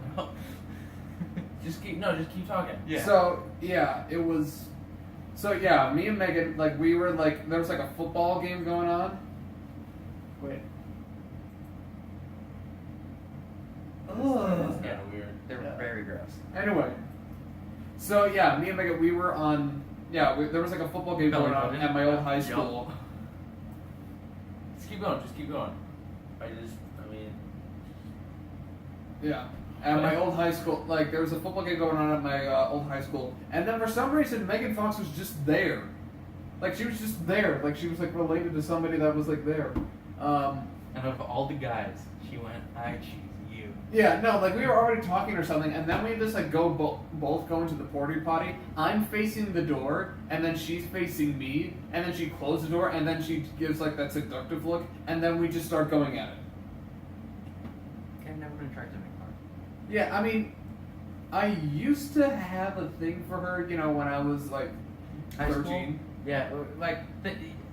Just keep talking. Yeah. So yeah, it was. So yeah, me and Megan, like we were like there was like a football game going on. Wait. That's Ugh. kind of weird. They were Yeah. very gross. Anyway, so yeah, me and Megan, we were on. Yeah, there was like a football game Belly going on button. at my old high Yup. school. Just keep going. I mean. Yeah. At my old high school, like there was a football game going on at my old high school, and then for some reason Megan Fox was just there, like she was just there, like she was like related to somebody that was like there. And of all the guys, she went, I choose you. Yeah, no, like we were already talking or something, and then we just like both go into the porta potty. I'm facing the door, and then she's facing me, and then she closed the door, and then she gives like that seductive look, and then we just start going at it. I've never been attracted to Megan Fox. Yeah, I mean, I used to have a thing for her, you know, when I was like High school? 13. Yeah, like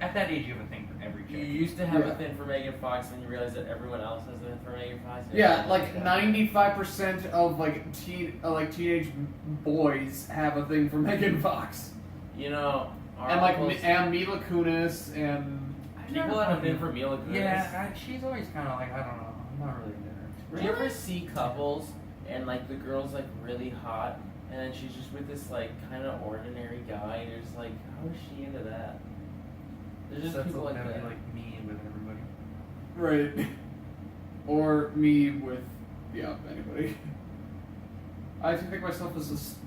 at that age, you have a thing for every You chick. used to have Yeah. a thing for Megan Fox, and you realize that everyone else has a thing for Megan Fox. Yeah, like 95% of like teenage boys have a thing for Megan Fox, You know, and like articles- and Mila Kunis and people have a thing for Mila Kunis. Yeah, she's always kind of like, I don't know, I'm not really into her. Do you ever see couples and like the girl's like really hot, and then she's just with this like kind of ordinary guy, and you're just like, how is she into that? There's just That's people like that that. like mean with everybody. right, or me with anybody. I think of myself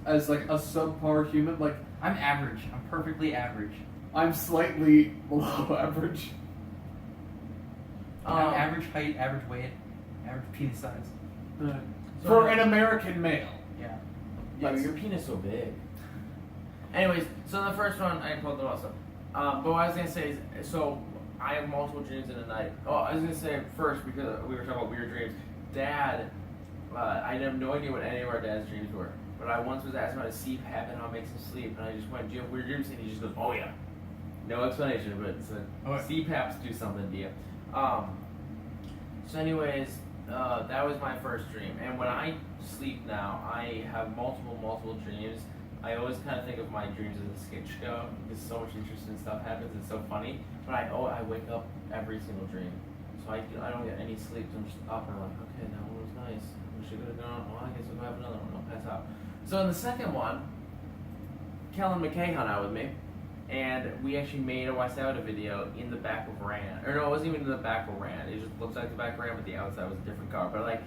as like a subpar human. Like I'm average. I'm perfectly average. I'm slightly below average. I'm average height, average weight, average penis size. For an American male. Yeah. Yeah, That's- your penis so big. Anyways, so the first one I pulled them also. But what I was gonna say is, so I have multiple dreams in a night. Oh, I was gonna say first because we were talking about weird dreams. Dad, I have no idea what any of our dad's dreams were. But I once was asked about a CPAP and how it makes him sleep, and I just went, "Do you have weird dreams?" And he just goes, "Oh yeah." No explanation, but it's CPAPs do something to you. So anyways, that was my first dream. And when I sleep now, I have multiple dreams. I always kind of think of my dreams as a sketch show because so much interesting stuff happens. It's so funny. But I wake up every single dream. So I don't get any sleep. So I'm just up and I'm like, okay, that one was nice. We should have gone. Well, I guess we'll have another one. I'll pass out. So in the second one, Kellen McKay hung out with me. And we actually made a WYSADWTA video in the back of Ran. Or no, it wasn't even in the back of Ran. It just looks like the back of Ran, but the outside was a different car. But like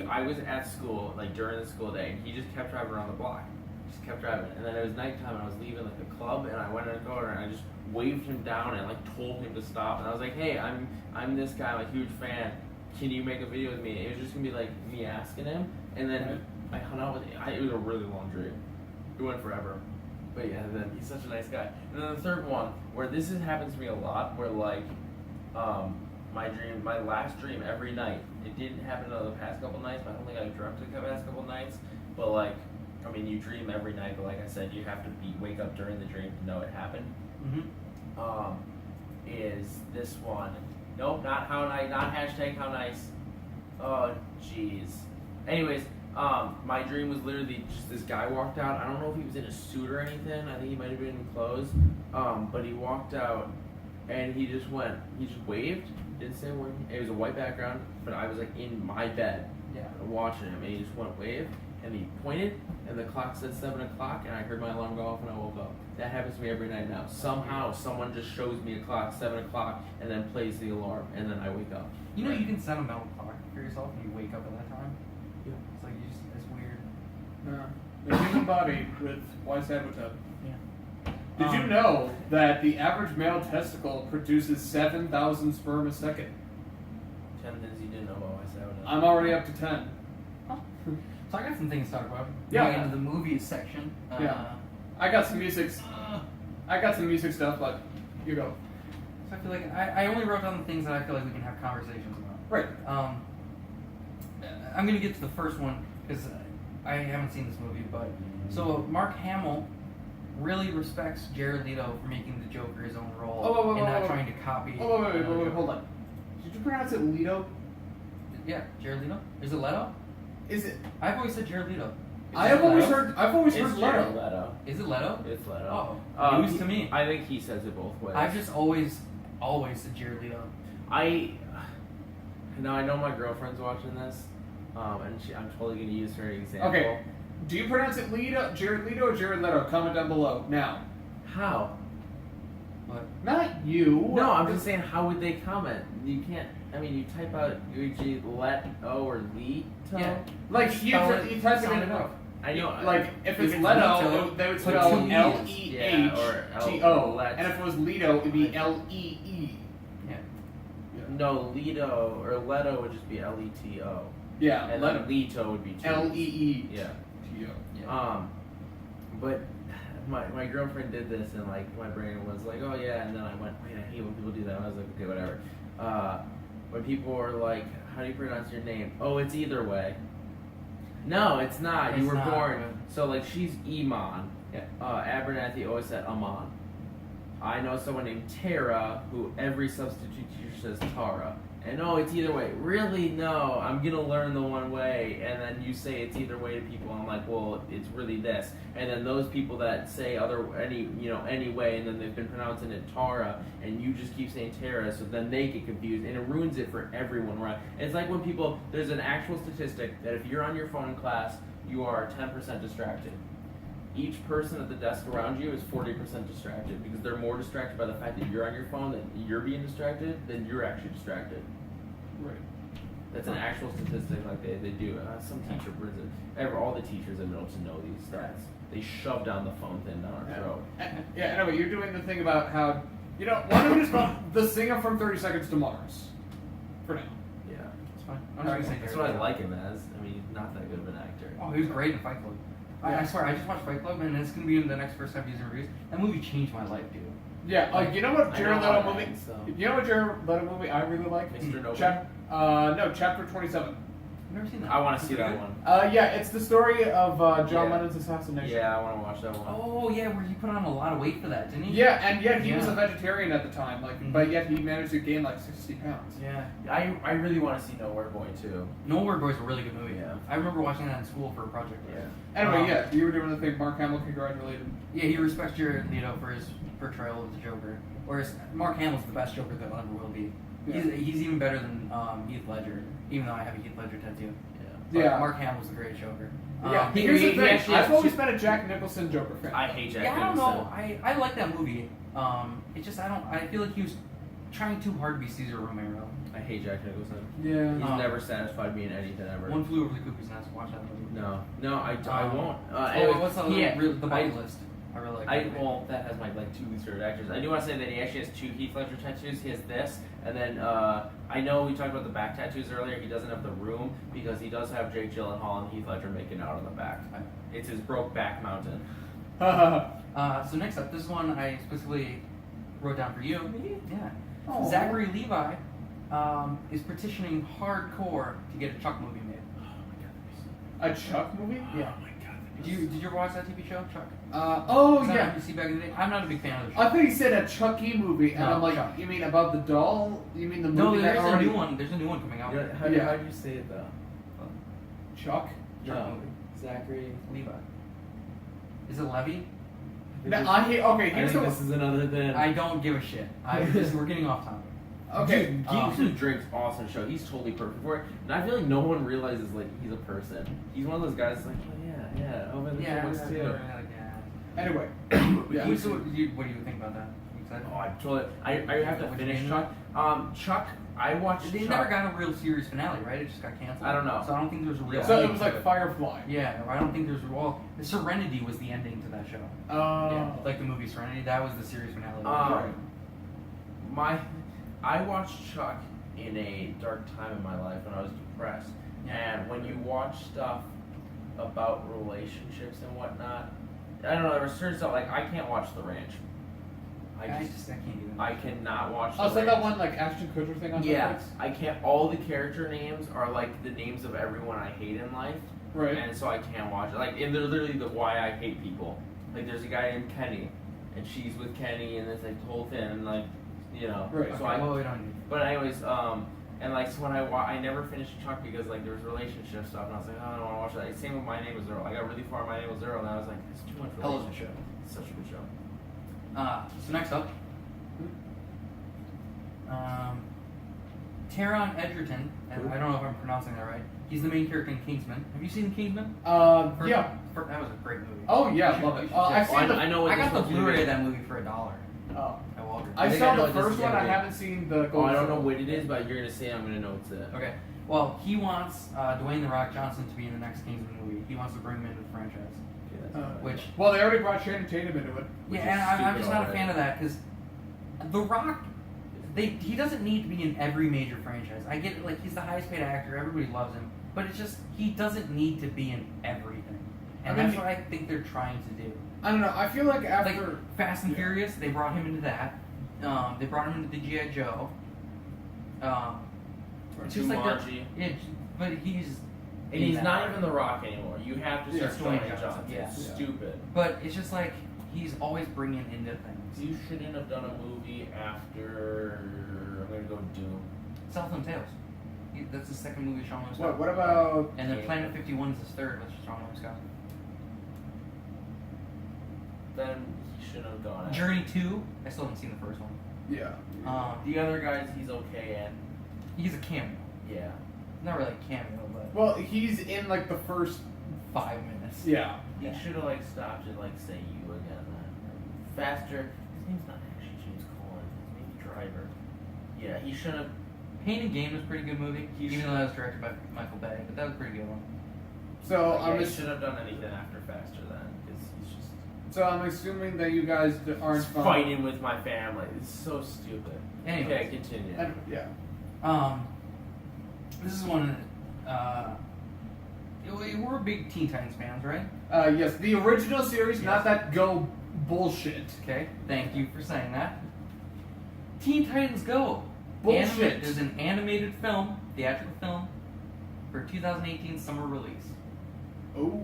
I was at school, like during the school day, and he just kept driving around the block. Just kept driving. And then it was nighttime, and I was leaving like a club, and I went in the door, and I just waved him down and like told him to stop. And I was like, hey, I'm this guy, I'm a huge fan. Can you make a video with me? It was just gonna be like me asking him, and then I hung out with him. It was a really long dream. It went forever. But yeah, then he's such a nice guy. And then the third one, where this happens to me a lot, where like, my last dream every night, it didn't happen in the past couple nights, but I don't think I dreamt it the past couple nights, but like, I mean, you dream every night, but like I said, you have to wake up during the dream to know it happened. Mm-hmm. Is this one. Nope, not how nice, not hashtag how nice. Oh, jeez. Anyways, my dream was literally just this guy walked out. I don't know if he was in a suit or anything. I think he might have been in clothes. But he walked out and he just waved. Didn't say a word. It was a white background, but I was like in my bed watching him, and he just went wave and he pointed and the clock said 7 o'clock and I heard my alarm go off and I woke up. That happens to me every night now. Somehow someone just shows me a clock, 7 o'clock, and then plays the alarm and then I wake up. You know you can set a mental clock for yourself and you wake up at that time? Yeah. It's like it's weird. Yeah. The human body with WYSADWTA. Yeah. Did you know that the average male testicle produces 7,000 sperm a second? 10 things you didn't know about WYSADWTA. I'm already up to 10. So I got some things to talk about. Yeah. Going into the movies section. Yeah. I got some music. I got some music stuff, but you go. So I feel like I only wrote down the things that I feel like we can have conversations about. Right. I'm gonna get to the first one because I haven't seen this movie, but so Mark Hamill really respects Jared Leto for making the Joker his own role and not trying to copy. Oh, wait, hold on. Did you pronounce it Leto? Yeah, Jared Leto. Is it Leto? Is it? I've always said Jared Leto. I've always heard It's Leto. Jared Leto. Is it Leto? It's Leto. Oh, news to me. I think he says it both ways. I've just always said Jared Leto. Now I know my girlfriend's watching this, and I'm totally gonna use her example. Okay. Do you pronounce it Jared Leto, or Jared Leto? Comment down below now. How? What? Not you. No, I'm just saying, how would they comment? You can't. I mean, you type out Leto or Leto. Yeah. Like you type it Sound in. it out. I know. Like if it's If it's Leto, Leto, they would put spell two E's. L-E-H-T-O, Yeah, or and if it was Leto, it'd be L-E-E. Yeah. No, Leto or Leto would just be L-E-T-O. Yeah, And Leto. then Leto would be two. L-E-E. Yeah. T-O. Yeah. But my girlfriend did this, and like my brain was like, oh yeah, and then I went, wait, I hate when people do that. And I was like, okay, whatever. When people are like, how do you pronounce your name? Oh, it's either way. No, it's not. You It's were not, born. right. So like she's Iman. Yeah. Abernathy always said Aman. I know someone named Tara who every substitute teacher says Tara. And no, it's either way. Really? No, I'm gonna learn the one way, and then you say it's either way to people. I'm like, well, it's really this. And then those people that say any way, and then they've been pronouncing it Tara, and you just keep saying Tara, so then they get confused, and it ruins it for everyone. Right? It's like when people. There's an actual statistic that if you're on your phone in class, you are 10% distracted. Each person at the desk around you is 40% distracted because they're more distracted by the fact that you're on your phone, that you're being distracted, than you're actually distracted. Right. That's an actual statistic, like they do. Some teacher brings it. All the teachers in middle to know these stats. They shove down the phone thing down our throat. Yeah, anyway, you're doing the thing about how, why don't we just call the singer from 30 Seconds to Mars? For now. Yeah, It's fine. I'm just gonna say that's Jared what I Leto. like him as. I mean, he's not that good of an actor. Oh, he was great in Fight Club. I swear, I just watched Fight Club, and it's gonna be in the next first time using reviews. That movie changed my life, dude. Yeah, you know what I Jared know Leto how movie? that ends, so. You know what Jared Leto movie I really like? Mr. Nobody? No, Chapter 27. I've never seen that. I want to Is see it that good? one. Yeah, it's the story of John Yeah. Lennon's assassination. Yeah, I want to watch that one. Oh yeah, where he put on a lot of weight for that, didn't he? Yeah, and yet he was Yeah. a vegetarian at the time, but yet he managed to gain like 60 pounds. Yeah. I really want to see Nowhere Boy too. Nowhere Boy's a really good movie. Yeah. I remember watching that in school for a project. Yeah. Anyway, yeah, you were doing the thing. Mark Hamill congratulated him. Yeah, he respects Jared Leto for his portrayal of the Joker. Whereas Mark Hamill's the best Joker that ever will be. Yeah. He's even better than Heath Ledger, even though I have a Heath Ledger tattoo. But Yeah. Mark Hamill's the greatest Joker. Yeah, he- here's he- the he thing. actually I've has always two- been a Jack Nicholson Joker fan. I hate Jack Yeah, I don't Nicholson. know. I like that movie. It's just I feel like he was trying too hard to be Caesar Romero. I hate Jack Nicholson. Yeah. He's Um, never satisfied me in anything ever. One Flew Over the Cuckoo's Nest. Watch that movie. No, I won't. What's the yeah, the bucket list? I really like. that movie. Well, that has my two least favorite actors. I do want to say that he actually has two Heath Ledger tattoos. He has this, and then I know we talked about the back tattoos earlier. He doesn't have the room because he does have Jake Gyllenhaal and Heath Ledger making out on the back. It's his broke back mountain. So next up, this one I specifically wrote down for you. Yeah. Aw. Zachary Levi is petitioning hardcore to get a Chuck movie made. A Chuck movie? Yeah. Did you ever watch that TV show, Chuck? Oh Was that yeah. on NBC back in the day? I'm not a big fan of the show. I thought you said a Chucky movie, and No, I'm like, Chuck. you mean about the doll? You mean the movie No, that there's already? a new one. There's a new one coming out. How do you say it though? Chuck? Chuck No. movie. Zachary. Levi. Is it Levy? No, I hate. Okay, I here's think the. this is another thing. I don't give a shit. We're getting off topic. Okay. Dude, Geeks Who Drinks awesome show. He's totally perfect for it. And I feel like no one realizes like he's a person. He's one of those guys like, oh yeah, over the comics too. Anyway. Yeah. Yeah. So what do you think about that? You Oh, I totally. I have to Which finish game? Chuck. Chuck, I watched. They Chuck. never got a real series finale, right? It just got canceled. I don't know. So I don't think there's a real. So it ending was to like Firefly. Yeah, I don't think there's well. The Serenity was the ending to that show. Yeah, like the movie Serenity, that was the series finale. I watched Chuck in a dark time in my life when I was depressed. Yeah. And when you watch stuff about relationships and whatnot, I don't know, there was certain stuff like I can't watch The Ranch. I I can't do that. I cannot watch. Oh, The so Ranch. that one like Ashton Kutcher thing on Yeah, Netflix? I can't. All the character names are like the names of everyone I hate in life, Right. and so I can't watch it. Like, and they're literally the why I hate people. Like, there's a guy named Kenny, and she's with Kenny, and it's like the whole thing, and like, you know. Right. So Okay, I. well, we don't need. But anyways, and like so when I never finished Chuck because like there was relationship stuff, and I was like, oh, I don't want to watch that. Same with My Name Is Earl. I got really far in My Name Is Earl, and I was like, it's too much Hell of a relationship. It's such a good show. So next up, Taron Egerton, and I don't know if I'm pronouncing that right. He's the main character in Kingsman. Have you seen Kingsman? Yeah. That was a great movie. Oh yeah, You should- love you it. should I've check seen the. I know what I got this the one's gonna Blu-ray be. of that movie for $1 Oh. at Walgreens. I think saw I know the what this first is one. gonna I be. haven't seen the. Oh, I don't know what it is, but you're gonna say I'm gonna know it's it. Okay. Well, he wants Dwayne the Rock Johnson to be in the next Kingsman movie. He wants to bring him into the franchise. Okay, that's fine. Which Well, they already brought Channing Tatum into it. Which yeah, is and I'm stupid just not a already. fan of that because The Rock, he doesn't need to be in every major franchise. I get it, like he's the highest paid actor, everybody loves him, but it's just he doesn't need to be in everything, and I mean, that's what I think they're trying to do. I don't know. I feel like after Like Fast and Yeah. Furious, they brought him into that. They brought him into the G.I. Joe. It's just like Jumanji. yeah, but he's And he's not even The Rock anymore. You have to Yeah, start Dwayne Dwayne Johnson, Johnson. yeah. It's Yeah. stupid. But it's just like he's always bringing into things. You shouldn't have done a movie after. I'm gonna go Doom. Southland Tales. That's the second movie Sean William Scott. what about? And then Planet 51 is his third, which is Sean William Scott. Then he shouldn't have gone. after. Journey 2. I still haven't seen the first one. Yeah. The other guys, he's okay in. He's a cameo. Yeah. Not really a cameo, but Well, he's in like the first. 5 minutes. Yeah. He should have like stopped and like say you again. Then. Faster. His name's not actually James Caan. His name's Driver. Yeah, he should have. Pain and Gain was a pretty good movie, He even should- though that was directed by Michael Bay, but that was a pretty good one. So Yeah, I'm he ass- should have done anything after Faster then, because he's just so I'm assuming that you guys aren't fighting with my family. It's so stupid. Anyways. Okay, continue. Yeah. This is one. We're big Teen Titans fans, right? Yes, the original series, Yes. not that Go bullshit. Okay, thank you for saying that. Teen Titans Go. Bullshit. There's an animated film, theatrical film, for 2018 summer release. Oh.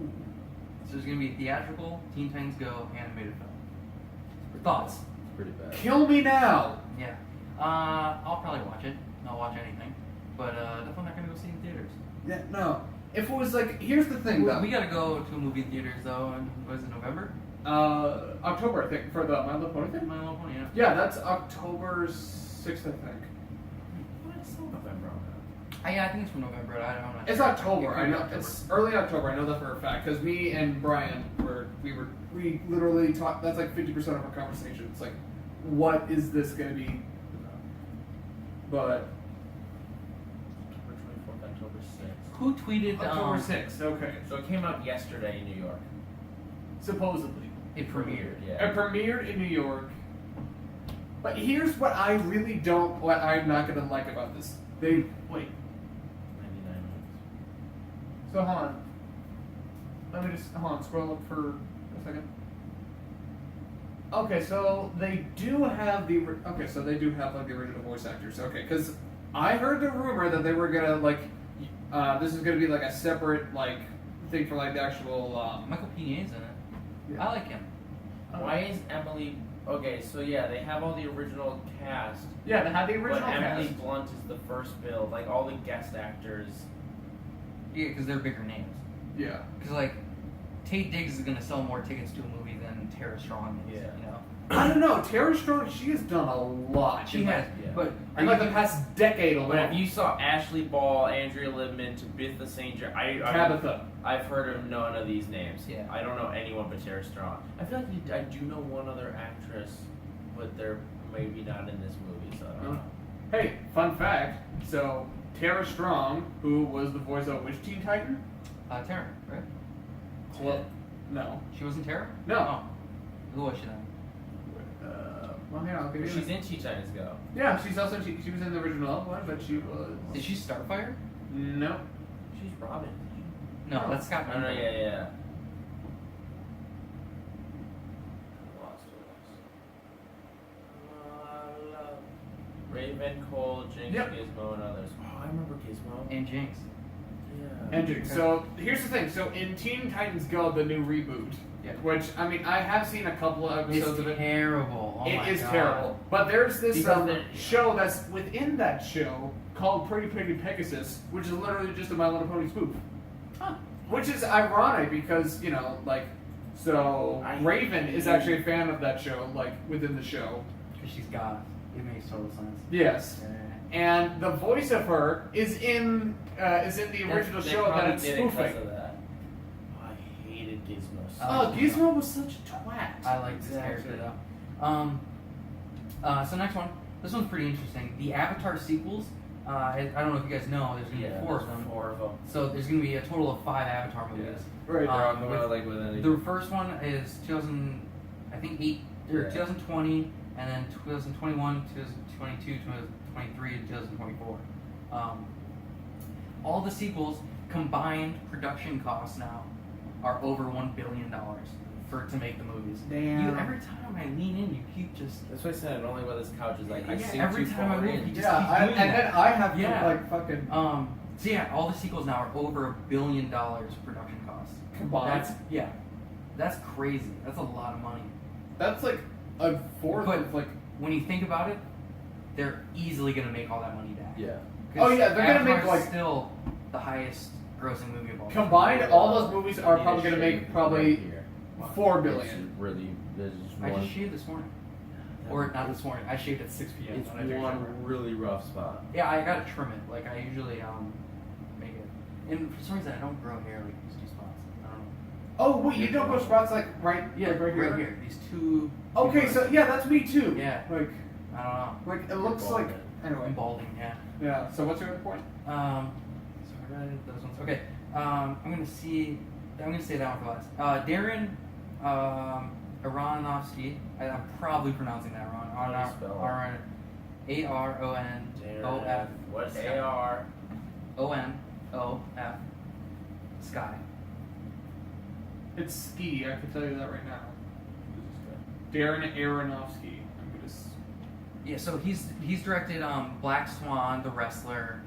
So there's gonna be a theatrical Teen Titans Go animated film. Thoughts? It's pretty bad. Kill me now. Yeah. I'll probably watch it. I'll watch anything, but definitely not gonna go see it in theaters. Yeah, no. If it was like, here's the thing though. We gotta go to a movie in theaters though. And was it November? October, I think, for the My Little Pony thing. My Little Pony, yeah. Yeah, that's October 6th, I think. What is November on Yeah, I think it's from November. I don't know. It's October. I know. October. It's early October. I know that for a fact because me and Brian we literally talked. That's like 50% of our conversation. It's like, what is this gonna be? But October 24th, October 6th. Who tweeted October 6th. Okay. So it came out yesterday in New York. Supposedly, it premiered? Yeah. it premiered in New York. But here's what I really don't. What I'm not gonna like about this. They wait. 99 minutes. So hold on. Let me just hold on. Scroll up for a second. Okay, so they do have the so they do have like the original voice actors. Okay, because I heard the rumor that they were gonna like this is gonna be like a separate like thing for like the actual. Michael Peña's in it. Yeah. I like him. Why is Emily? Okay, so yeah, they have all the original cast, Yeah, they had the original but Emily cast. Blunt is the first build. Like all the guest actors. Yeah, because they're bigger names. Yeah. Because like Tate Diggs is gonna sell more tickets to a movie than Tara Strong is. Yeah. You know. I don't know. Tara Strong, she has done a lot. She in has, yeah. but in like the past decade alone. But if you saw Ashley Ball, Andrea Libman, Tabitha St. John, Tabitha. I've heard of none of these names. Yeah. I don't know anyone but Tara Strong. I feel like I do know one other actress, but they're maybe not in this movie, so I don't know. Hey, fun fact. So Tara Strong, who was the voice of which Teen Titan? Tara, right? Well, no. She wasn't Tara? No. Oh. Who was she then? Well, here, I'll give you. She's in Teen Titans Go. Yeah, she's also she was in the original one, but she was. Is she Starfire? No. She's Robin. No, that's Scott. No, yeah. Raven, Cole, Jinx, Yep. Gizmo, and others. Oh, I remember Gizmo. And Jinx. Yeah. And so here's the thing. So in Teen Titans Go, the new reboot, Yeah. which I mean I have seen a couple of episodes of It's it. terrible. Oh It my is God. terrible. But there's this Because they're- show that's within that show called Pretty Pretty Pegasus, which is literally just a My Little Pony spoof. Huh. Which is ironic because, you know, like, so Raven is actually a fan of that show, like, within the show. Because she's goth. It makes total sense. Yes. Yeah. And the voice of her is in the original They show that probably it's did it 'cause spoofing. of that. Oh, I hated Gizmo so Oh, much. Gizmo was such a twat. I like this Exactly. character though. So next one. This one's pretty interesting. The Avatar sequels. I don't know if you guys know. There's gonna be 4 of them. 4 of them. So there's gonna be a total of 5 Avatar movies. Right. They're all Um, going with- out like within The first one is 2020, and then 2021, 2022, 2023, and 2024. All the sequels combined production costs now are over $1 billion to make the movies. Damn. Every time I lean in, you keep just. That's why I said I don't like what this couch is like. I Yeah, sink every too time I far move, in. you just Yeah, keep doing and that. then I have to, Yeah. like, fucking So yeah, all the sequels now are over $1 billion production costs. combine. That's crazy. That's a lot of money. That's like a fourth But- of, like, When you think about it, they're easily gonna make all that money back. Yeah. 'Cause Oh, yeah, they're gonna make, Avatar's like- still the highest grossing movie of all time. combined, all those movies are probably going to make probably here. 4 This billion. is really, there's just I one. just shaved this morning. Or not this morning. I shaved at 6 p.m. It's when I took a one shower. really rough spot. Yeah, I gotta trim it. Like I usually make it. And for some reason, I don't grow hair like these 2 spots. I don't know. Oh, wait, you don't go spots like right, Yeah, like right here? These 2. Okay, so yeah, that's me too. Yeah. Like, I don't know. like it looks like. I'm Anyway. balding. Yeah. Yeah. So what's your other point? So I read those ones. Okay. I'm gonna say that one for last. Darren Aronofsky. I'm probably pronouncing that wrong. How do you spell it? Aronof. What's AR? Onof. Sky. It's Ski. I can tell you that right now. Darren Aronofsky. I'm gonna. Yeah. So he's directed Black Swan, The Wrestler,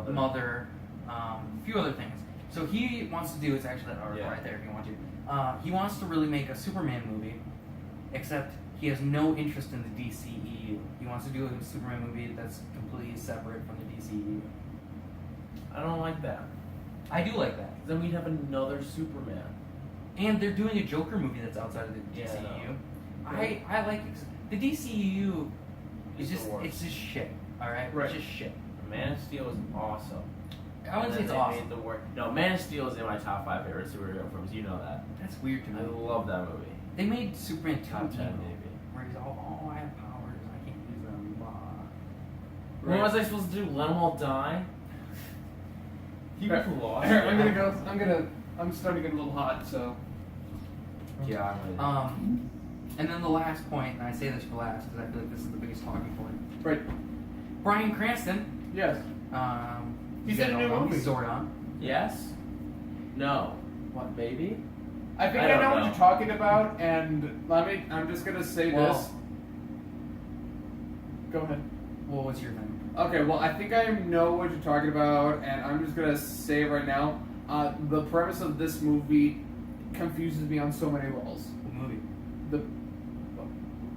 Mother, a few other things. So he wants to do, it's actually that article right there if you want to. He wants to really make a Superman movie, except he has no interest in the DCEU. He wants to do a Superman movie that's completely separate from the DCEU. I don't like that. I do like that. Then we'd have another Superman. And they're doing a Joker movie that's outside of the Yeah, DCEU. no. I like it. The DCEU is It's the worst. it's just shit. Alright? Right. It's just shit. Man of Steel is awesome. I wouldn't say And it's then they awesome. made No, Man of Steel is in my top 5 favorite superhero films. You know that. That's weird to I me. love that movie. They made Superman 2 Top 10 emo, maybe. where he's all, oh, I have powers, I can't use them, blah. What was I supposed to do? Let them all die? He was lost. Here, I'm gonna go. I'm starting to get a little hot, so. Yeah, I'm And then the last point, and I say this for last because I feel like this is the biggest talking point. Right. Bryan Cranston. Yes. He's in a new movie. Zordon. Yes? No. What, maybe? I think I I, don't know what know. you're talking about, and I'm just gonna say Well- this. Go ahead. Well, what's your thing? Okay, well, I think I know what you're talking about, and I'm just gonna say it right now. The premise of this movie confuses me on so many levels. What movie?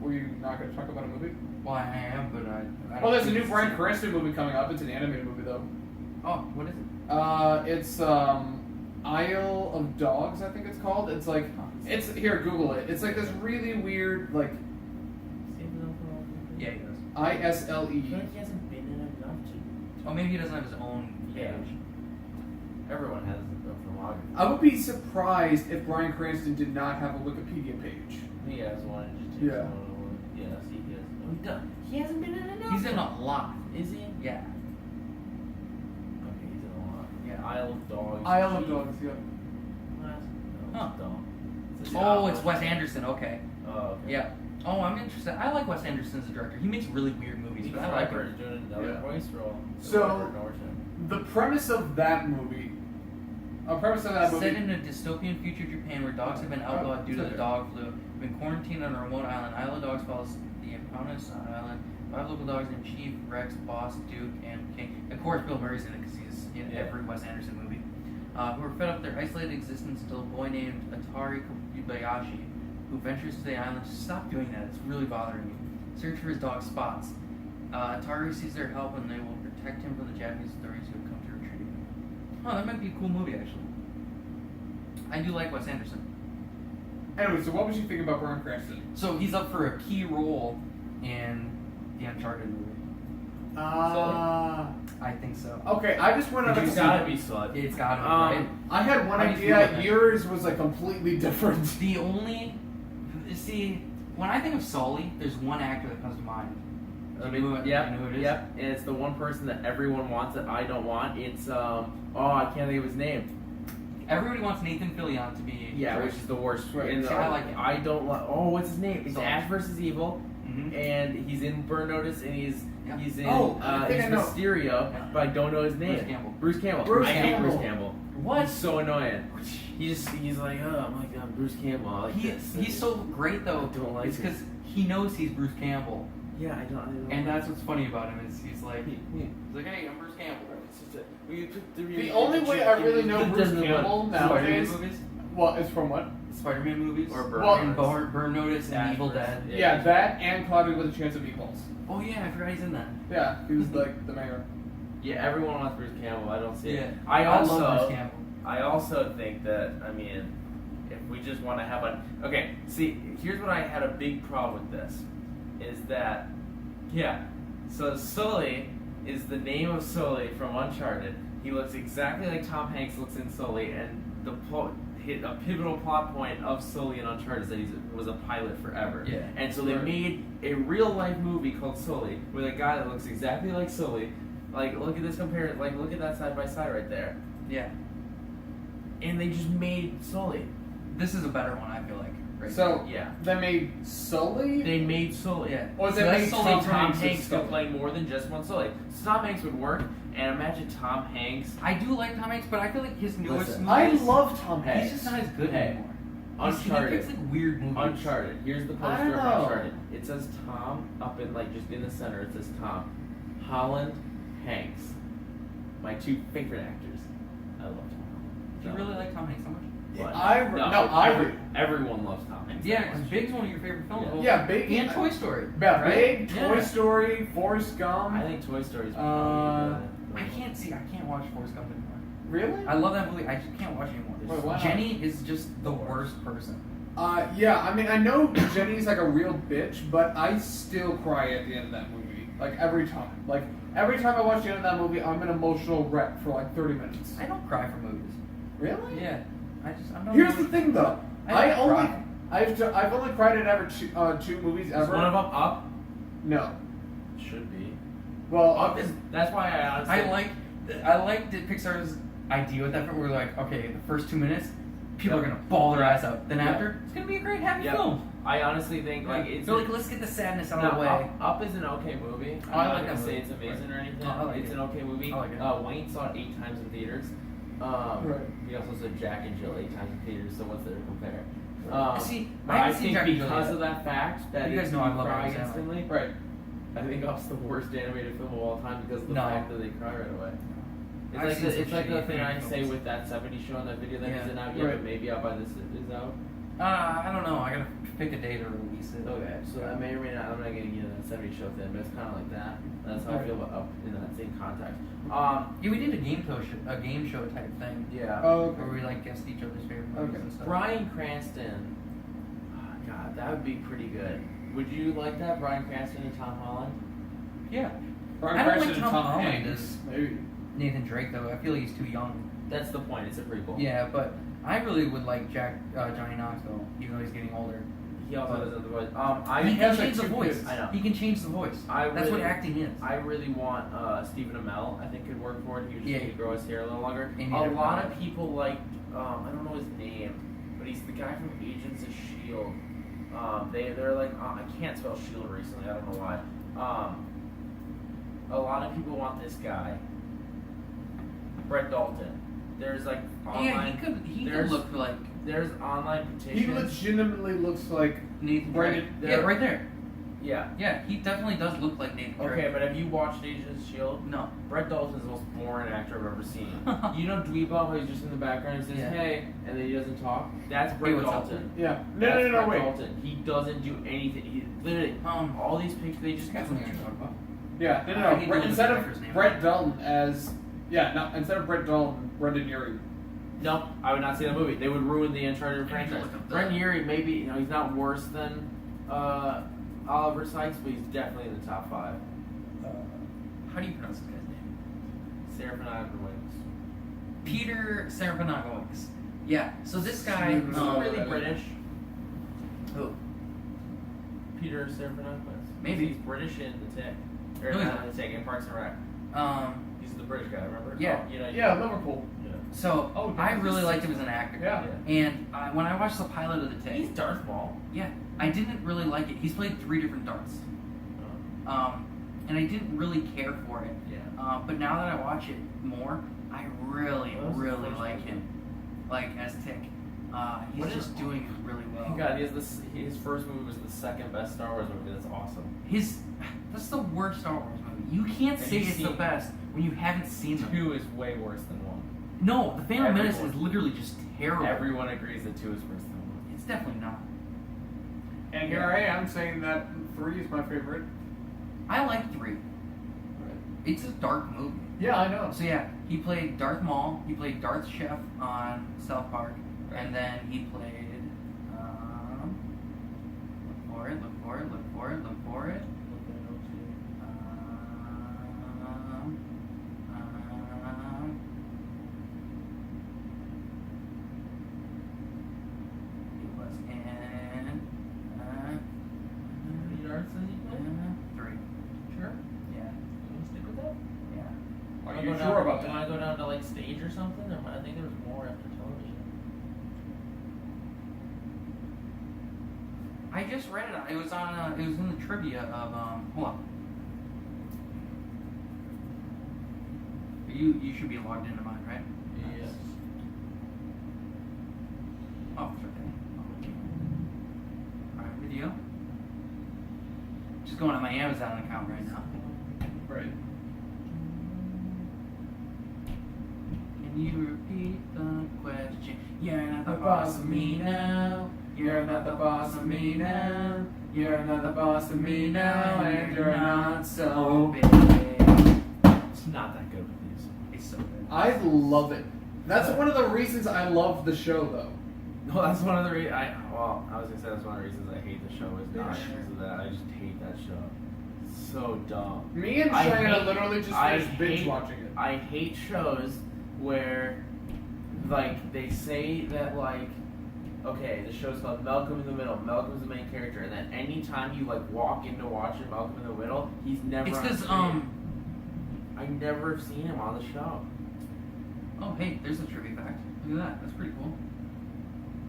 Were you not gonna talk about a movie? Well, I am, but I don't Oh, there's a think new it's Bryan the same. Cranston movie coming up. It's an animated movie, though. Oh, what is it? It's Isle of Dogs, I think it's called. It's like, it's here, Google it. It's like this really weird, like, Yeah, he does. ISLE. He hasn't been in enough to. Oh, maybe he doesn't have his own Yeah. page. Everyone has a filmography. I would be surprised if Bryan Cranston did not have a Wikipedia page. He has one. Yeah. Yes. He hasn't been in enough. He's in a lot. Is he? Yeah. Okay, he's in a lot. Yeah, Isle of Dogs. Isle of Dogs, yeah. What? No, Huh. don't. Oh, it's Wes Anderson. Okay. Oh, okay. Yeah. Oh, I'm interested. I like Wes Anderson as a director. He makes really weird movies, He's but I like him. doing another Yeah. voice role. So- The premise of that movie. Set in a dystopian future Japan where dogs have been outlawed due to the dog flu. Been quarantined on a remote island. Isle of Dogs follows the Eponus island. 5 local dogs named Chief, Rex, Boss, Duke, and King. Of course, Bill Murray's in it because he's in every Wes Anderson movie. Who are fed up their isolated existence until a boy named Atari Kobayashi, who ventures to the island. Stop doing that. It's really bothering me. Search for his dog Spots. Atari sees their help and they will protect him from the Japanese authorities who have come to retrieve him. Oh, that might be a cool movie, actually. I do like Wes Anderson. Anyway, so what was you thinking about Bryan Cranston? So he's up for a key role in the Uncharted movie. I think so. Okay, I just went on He's a gotta be Slut. It's gotta be, right? I had one How do you feel idea. about that? Yours was like completely different. The only... See, when I think of Sully, there's one actor that comes to mind. Do you know who it is? Yep. And it's the one person that everyone wants that I don't want. It's I can't think of his name. Everybody wants Nathan Fillion to be... Yeah, which is the worst. Right. And See, I like him. I don't like. Oh, what's his name? It's Sully. Ash versus Evil, Mhm. and he's in Burn Notice, and he's in I he's think I know. Mysterio, Yeah. but I don't know his name. Bruce Campbell. Bruce Campbell. I hate Campbell. Bruce Campbell. What? He's so annoying. He's like, oh my god, Bruce Campbell. I like this. He's so great, though. I don't like It's it. because he knows he's Bruce Campbell. Yeah, I don't. And that's what's funny about him is he's like, hey, I'm Bruce Campbell. The only way I really know Bruce Campbell nowadays, Spider-Man movies? well, it's from what? Spider-Man movies? Or Burn Well, And Notice. Burn Notice and Ash Evil versus- Dead. Yeah, that and Cloudy with a Chance of Meatballs. Oh yeah, I forgot he's in that. Yeah, he was like the mayor. Yeah, everyone wants Bruce Campbell. I don't see it. Yeah. I love also Bruce Campbell. I also think that, I mean, if we just want to have a... Okay, see, here's what I had a big problem with this. Is that, so Sully is the name of Sully from Uncharted. He looks exactly like Tom Hanks looks in Sully, and a pivotal plot point of Sully in Uncharted is that he was a pilot forever. Yeah. And so they made a real-life movie called Sully with a guy that looks exactly like Sully. Like, look at this look at that side by side right there. Yeah. And they just made Sully. This is a better one, I feel like. Right So Yeah. they made Sully. They made Sully. Yeah. Or So they that's made Sully Tom, Hanks' Hanks Sully. could play more than just one Sully. So Tom Hanks would work, and imagine Tom Hanks. I do like Tom Hanks, but I feel like his newest Listen, I movies, love Tom he's Hanks. just not as good Hey. anymore. He Uncharted. picks like weird movies. Uncharted. Here's the I poster don't of know. Uncharted. It says Tom up in just in the center. It says Tom, Holland, Hanks. My two favorite actors. I love Tom Holland. Do you really like Tom Hanks so much? What? Everyone loves Tom Hanks. Yeah, because Big's one of your favorite films. Yeah. Well, Yeah, Big and Toy Story. Yeah, right? Big, Yeah. Toy Story, Forrest Gump. I think Toy Story's Uh, I can't watch Forrest Gump anymore. Really? I love that movie. I just can't watch it anymore. Wait, why not? Jenny is just the worst person. Yeah, I mean, I know Jenny's like a real bitch, but I still cry at the end of that movie. Like, every time. Like, every time I watch the end of that movie, I'm an emotional wreck for like 30 minutes. I don't cry for movies. Really? Yeah, I'm not. Here's the thing, though. I don't only, cry. I've only cried at two movies Is ever. one of them Up? No. Should be. Well, Up is. That's why I honestly. I like that Pixar's idea with that. Where we're like, okay, the first 2 minutes, people are gonna bawl their ass out. Then Yep. after, it's gonna be a great happy Yep. film. I honestly think it's. They're like, let's get the sadness out No, of the way. Up is an okay movie. Oh, I I'm like not that gonna say movie. it's amazing or anything. Oh, I like It's it. an okay movie. I like it. Wayne saw it 8 times in theaters. Right. He also saw Jack and Jill 8 times in theaters. So what's there to compare? See, But I I haven't seen think Jack and Jill because yet. of that fact that You guys it's know I love cry Adam Sandler. instantly. right. I think Up's the worst animated film of all time because of the No. fact that they cry right away. It's I've like seen the, some it's like the shitty thing I animated say films. with that 70s show and that video that Yeah. isn't out yet, Right. but maybe out by this is out. I don't know. I gotta pick a day to release it. Okay, so I may or may not. I'm not getting into that 70s show thing, but it's kind of like that. That's how I feel about Up in that same context. Yeah, we did a game show type thing. Yeah. Oh, Where okay. we like guessed each other's favorite movies Okay. and stuff. Bryan Cranston. Oh, God, that would be pretty good. Would you like that, Bryan Cranston and Tom Holland? Yeah. Bryan I don't Cranston like and Tom Tom Holland Hanks. as- Maybe. Nathan Drake though, I feel like he's too young. That's the point. It's a prequel. Yeah, but I really would like Johnny Knoxville, even though he's getting older. He also does the voice. He can has, like, change the two voice. kids. I know. He can change the voice. That's what really- acting is. I really want Stephen Amell. I think could work for it. He would just Yeah. need to grow his hair a little longer. And A neither lot can of people like I don't know his name, but he's the guy from Agents of Shield. They're like I can't spell Shield recently. I don't know why. A lot of people want this guy, Brett Dalton. There's like online. Yeah, he could there's- look like There's online He petitions. legitimately looks like Nathan Right Drake. there. Yeah, right there. Yeah. Yeah, he definitely does look like Nathan Drake. Okay, but have you watched Agents of Shield? No. Brett Dalton's the most boring actor I've ever seen. You know Dweebo, how he's just in the background and says, Yeah. "Hey," and then he doesn't talk? That's Brett what's up? Dalton. yeah. That's No, Brett wait. Dalton. He doesn't do anything. He literally, all these pictures, they just That's something I can talk about. Yeah, no. I need to look at Instead the actor's of name. Brett Dalton instead of Brett Dalton, Brendan Urie. No, I would not see that movie. They would ruin the Uncharted I need to franchise. look up Brendan Urie, maybe, he's not worse than Oliver Sykes, but he's definitely in the top 5. How do you pronounce this guy's name? Seraphim Wings. Peter Serafinowicz. Yeah. So this guy. He's He's Oh, really that- British. Who? Peter Serafinowicz. Maybe. He's British in The Tick. Or No, he's not not. in The Tick, in Parks and Rec. He's the British guy, remember? Yeah. Oh, you know, Yeah, Liverpool. Yeah. So Oh, I that's really just- liked him as an actor. Yeah. And when I watched the pilot of the He's Tick, Darth Maul. yeah, I didn't really like it. He's played 3 different Darths, and I didn't really care for it. Yeah. But now that I watch it more, I really, What was the really first like one? him, like as Tick. He's What is- just doing it really well. God, he has this. His first movie was the second best Star Wars movie. That's awesome. That's the worst Star Wars movie. You can't Have say you it's the seen- best when you haven't seen them. 2 is way worse than 1. No, the Phantom Menace Everyone- is literally just terrible. Everyone agrees that 2 is worse than 1. It's definitely not. And here I am saying that 3 is my favorite. I like 3. It's a dark movie. Yeah, I know. So yeah, he played Darth Maul. He played Darth Chef on South Park, and then he played. Look for it. He was in. How many yards does he play? 3. Sure. Yeah. You want to stick with that? Yeah. Are you sure about Do I that? go down to like stage or something? I think there was more after television. I just read it. It was on. It was in the trivia of. Hold on. You should be logged into mine, right? Yes. Oh, it's okay. Alright, video. Just going on my Amazon account right now. Right. Can you repeat the question? You're not The boss of me now. You're not the boss of me now. You're not the boss of me now, and you're not so big. It's not that good with these. It's so good. I love it. That's one of the reasons I love the show, though. No, that's one of the reasons. I was gonna say that's one of the reasons I hate the show. Is not Yeah. because of that. I just hate that show. It's so dumb. Me and I Cheyenne hate- literally just I finished binge hate- watching it. I hate shows where, like, they say that, like, okay, the show's called Malcolm in the Middle. Malcolm's the main character, and then anytime you like walk into watching Malcolm in the Middle, he's never. It's on because screen. I never have seen him on the show. Oh hey, there's a trivia fact. Look at that. That's pretty cool.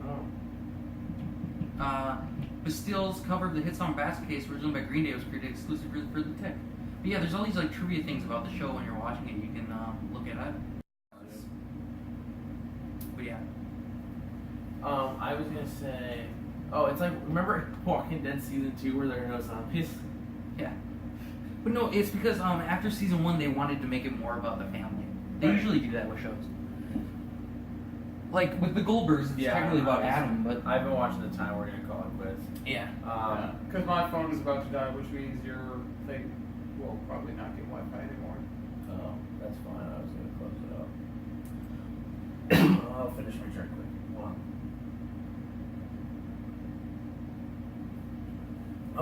Oh. Bastille's cover of the hit song Basket Case, originally by Green Day, was created exclusively for the Tick. But yeah, there's all these like trivia things about the show when you're watching it. You can look at it. But yeah. I was gonna say, oh, it's like remember Walking Dead season 2 where there are no zombies. Yeah. But no, it's because after season 1 they wanted to make it more about the family. They Right. usually do that with shows. Like with the Goldbergs, it's technically about Adam, but I've been watching the time. We're gonna call it quits. yeah. Because my phone is about to die, which means your thing will probably not get Wi-Fi anymore. Oh, that's fine. I was gonna close it up. I'll finish my drink quick. Hold on.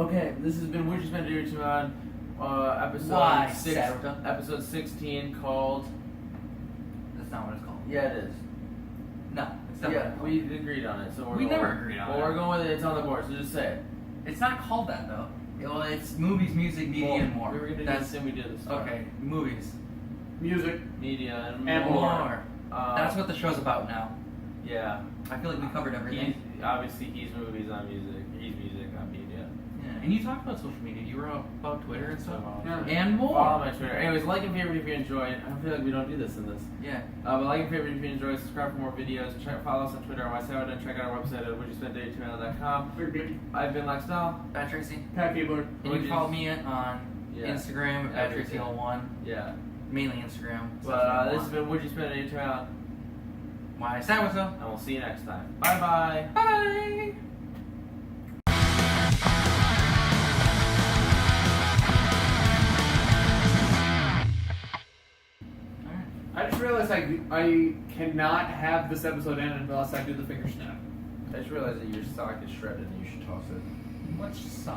Okay, this has been We're Just Meant to Do It to on WYSADWTA? episode 16 called. That's not what it's called. Yeah, it is. No, it's It's definitely called we that. agreed on it. So we're We going, never agreed on well, it. we're going with it. It's on the board. So just say it. It's not called that though. Well, it's movies, music, media, Well, and more. We were gonna do That's this, and we did this. okay. Movies, Music. Media and And more. more. That's what the show's about now. Yeah. I feel like we covered everything. Obviously, he's movies, I'm music. He's music, I'm media. Yeah, and you talked about social media. You were about Twitter and stuff. Yeah. And more. Follow my Twitter. Anyways, like and favorite if you enjoyed. I don't feel like we don't do this in this. Yeah. But like and favorite if you enjoyed. Subscribe for more videos. Follow us on Twitter at WYSADWTA and check out our website at wouldyouspendday2mail.com. I've been Lex Bell. Pat Tracy. Pat Keebler. And you can follow me on Yeah. Instagram at Everything. Tracy01. Yeah. Mainly Instagram. But this has been Would You Spend Day to Mail? WYSADWTA. And we'll see you next time. Bye bye. Bye. I just realized I cannot have this episode end unless I do the finger snap. I just realized that your sock is shredded and you should toss it. What's suck?